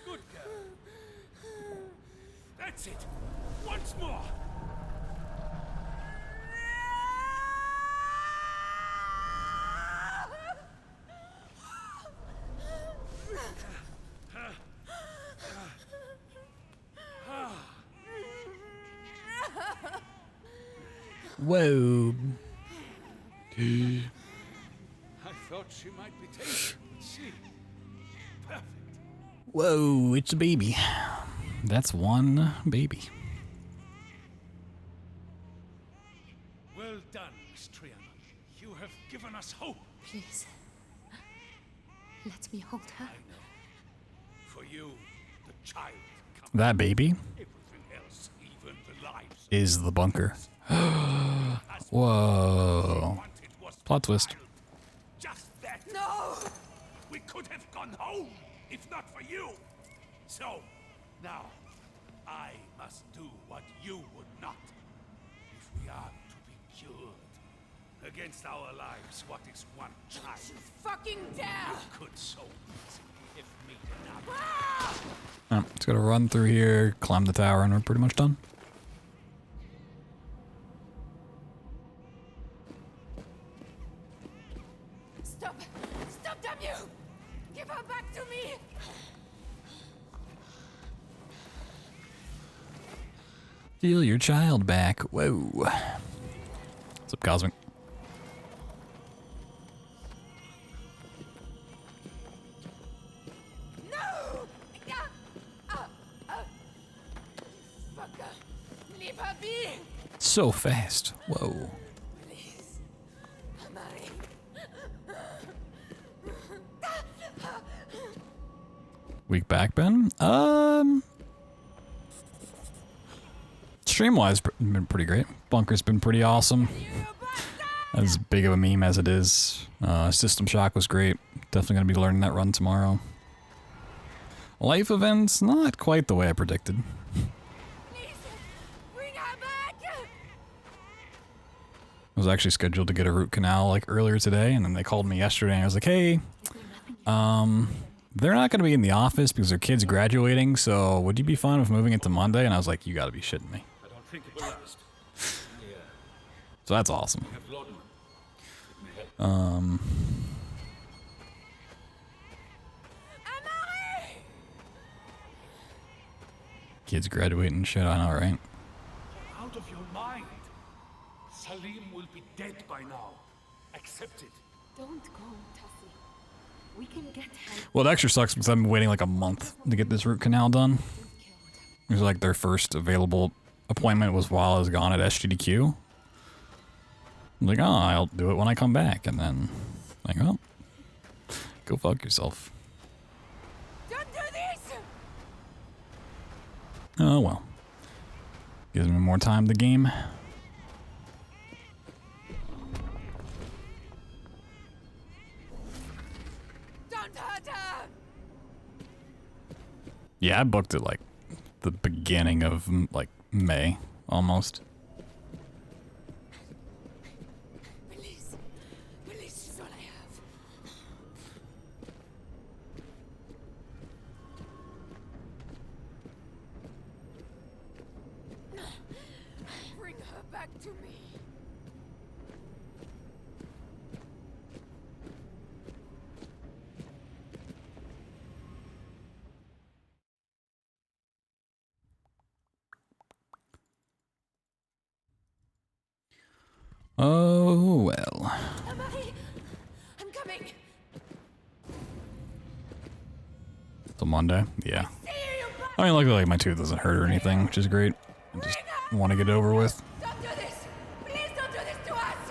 Speaker 12: Good girl. That's it. Once more.
Speaker 1: Whoa.
Speaker 12: I thought she might be taken. See? Perfect.
Speaker 1: Whoa, it's a baby. That's one baby.
Speaker 12: Well done, Miss Triana. You have given us hope.
Speaker 9: Please. Let me hold her.
Speaker 12: I know. For you, the child comes.
Speaker 1: That baby
Speaker 12: Everything else, even the lives.
Speaker 1: is the bunker. Whoa. Plot twist.
Speaker 12: Just that. No! We could have gone home, if not for you. So, now, I must do what you would not. If we are to be cured. Against our lives, what is one child?
Speaker 11: You fucking dare!
Speaker 12: You could so easily if me enough.
Speaker 1: Just gotta run through here, climb the tower, and we're pretty much done.
Speaker 11: Stop! Stop, damn you! Give her back to me!
Speaker 1: Steal your child back. Whoa. What's up, Cosmic?
Speaker 11: No! Fucker! Leave her be!
Speaker 1: So fast. Whoa.
Speaker 11: Please. Amari.
Speaker 1: Weak back, Ben? Stream-wise, been pretty great. Bunker's been pretty awesome. As big of a meme as it is. System Shock was great. Definitely gonna be learning that run tomorrow. Life events, not quite the way I predicted.
Speaker 11: Bring her back!
Speaker 1: I was actually scheduled to get a root canal like earlier today, and then they called me yesterday and I was like, hey, they're not gonna be in the office because their kid's graduating, so would you be fine with moving it to Monday? And I was like, you gotta be shitting me.
Speaker 12: I don't think it will last. Yeah.
Speaker 1: So that's awesome. Kids graduating and shit, I know, right?
Speaker 12: Out of your mind. Salim will be dead by now. Accept it.
Speaker 6: Don't go, Tessie. We can get help.
Speaker 1: Well, it extra sucks because I've been waiting like a month to get this root canal done. It was like their first available appointment was while I was gone at SGDQ. I'm like, oh, I'll do it when I come back. And then, like, oh, go fuck yourself.
Speaker 11: Don't do this!
Speaker 1: Oh, well. Gives me more time to game.
Speaker 11: Don't hurt her!
Speaker 1: Yeah, I booked it like the beginning of like May, almost.
Speaker 11: Please. Please, she's all I have. Bring her back to me.
Speaker 1: Oh, well.
Speaker 11: Amari, I'm coming.
Speaker 1: Till Monday? Yeah. I mean, luckily, like, my tooth doesn't hurt or anything, which is great. I just want to get it over with.
Speaker 11: Don't do this! Please don't do this to us!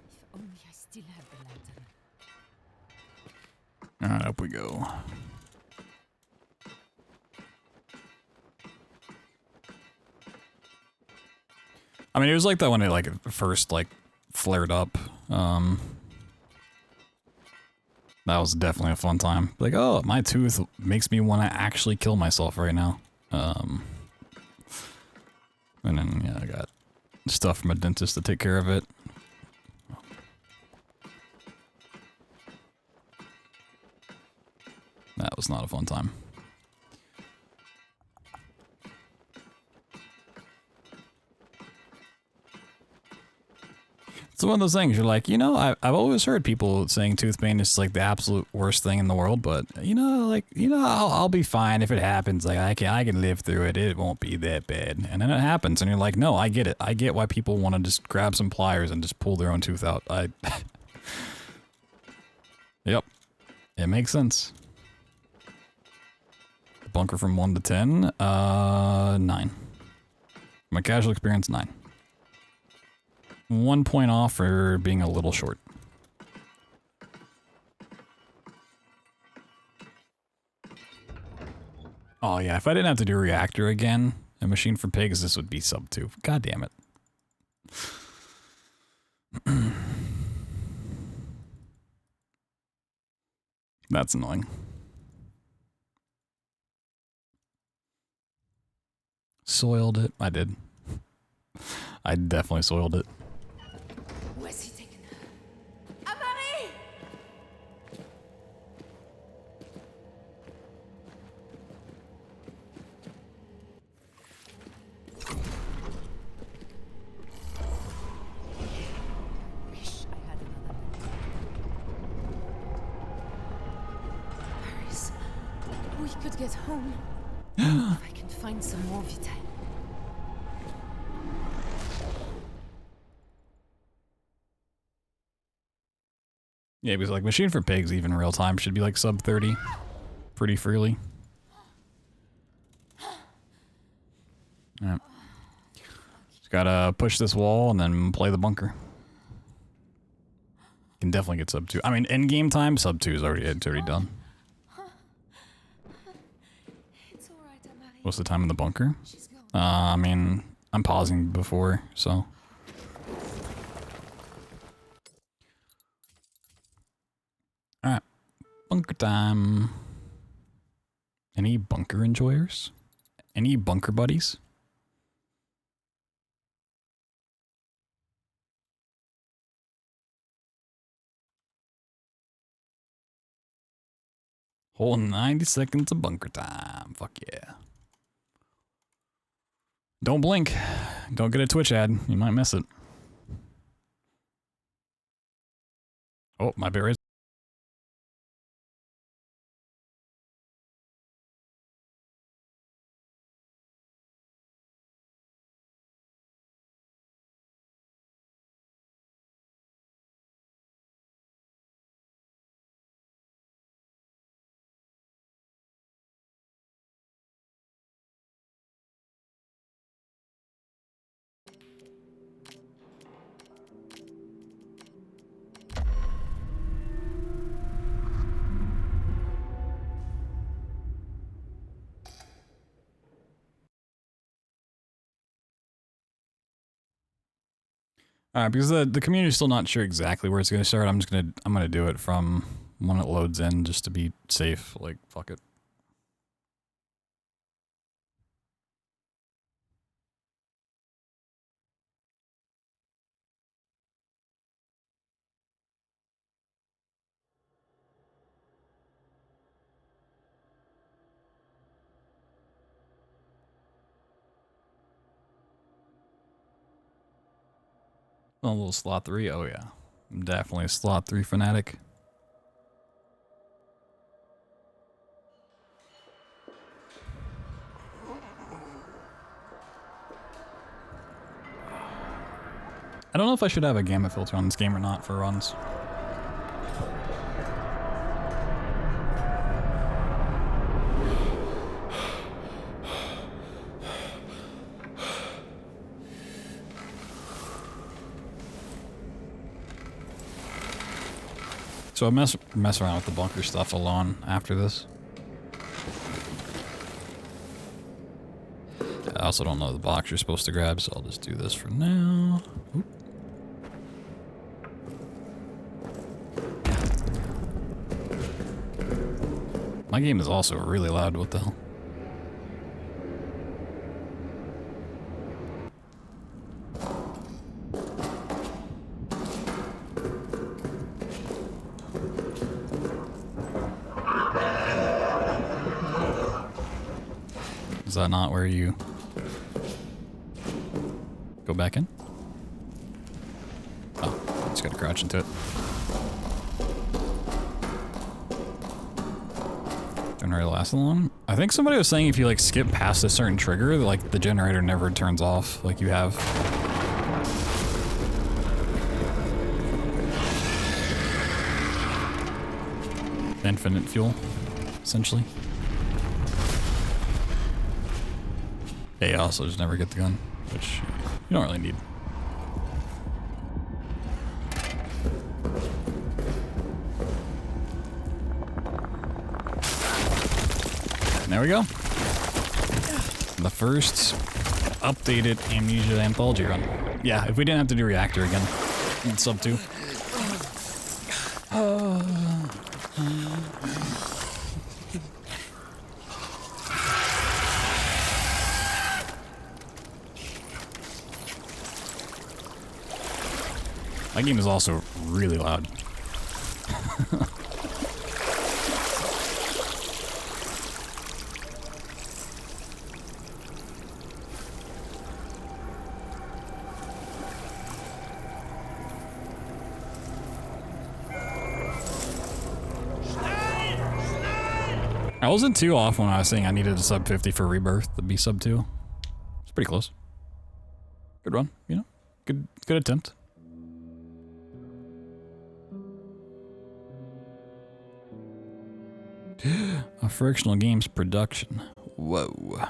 Speaker 11: If only I still have the lantern.
Speaker 1: Alright, up we go. I mean, it was like that when it like first like flared up. That was definitely a fun time. Like, oh, my tooth makes me want to actually kill myself right now. And then yeah, I got stuff from a dentist to take care of it. That was not a fun time. It's one of those things. You're like, you know, I've always heard people saying tooth pain is like the absolute worst thing in the world, but you know, like, you know, I'll be fine if it happens. Like I can live through it. It won't be that bad. And then it happens, and you're like, no, I get it. I get why people want to just grab some pliers and just pull their own tooth out. Yep, it makes sense. Bunker from 1 to 10, 9. My casual experience, 9. 1 point off for being a little short. Oh yeah, if I didn't have to do reactor again, a machine for pigs, this would be sub 2. God damn it. That's annoying. Soiled it. I did. I definitely soiled it.
Speaker 11: Where's he taken her? Amari! Wish I had another. Paris, we could get home. If I can find some more Vitae.
Speaker 1: Yeah, because like machine for pigs, even real time, should be like sub 30 pretty freely. Yeah. Just gotta push this wall and then play the bunker. Can definitely get sub 2. I mean, in game time, sub 2 is already done. What's the time in the bunker? I mean, I'm pausing before, so. Alright. Bunker time. Any bunker enjoyers? Any bunker buddies? Whole 90 seconds of bunker time. Fuck yeah. Don't blink. Don't get a Twitch ad. You might miss it. Oh, my bit raised. Alright, because the community's still not sure exactly where it's gonna start, I'm gonna do it from when it loads in just to be safe. Like, fuck it. Oh, a little slot 3? Oh yeah. I'm definitely a slot 3 fanatic. I don't know if I should have a gamma filter on this game or not for runs. So I'll mess around with the bunker stuff alone after this. I also don't know the box you're supposed to grab, so I'll just do this for now. Oop. My game is also really loud, what the hell? Is that not where you go back in? Oh. Just gotta crouch into it. Didn't really last long. I think somebody was saying if you like skip past a certain trigger, like the generator never turns off like you have. Infinite fuel, essentially. Yeah, you also just never get the gun, which you don't really need. There we go. The first updated Amnesia Anthology run. Yeah, if we didn't have to do Reactor again in sub 2. That game is also really loud. I wasn't too off when I was saying I needed a sub 50 for Rebirth to be sub 2. It's pretty close. Good run, you know? Good attempt. A Frictional Games production. Whoa.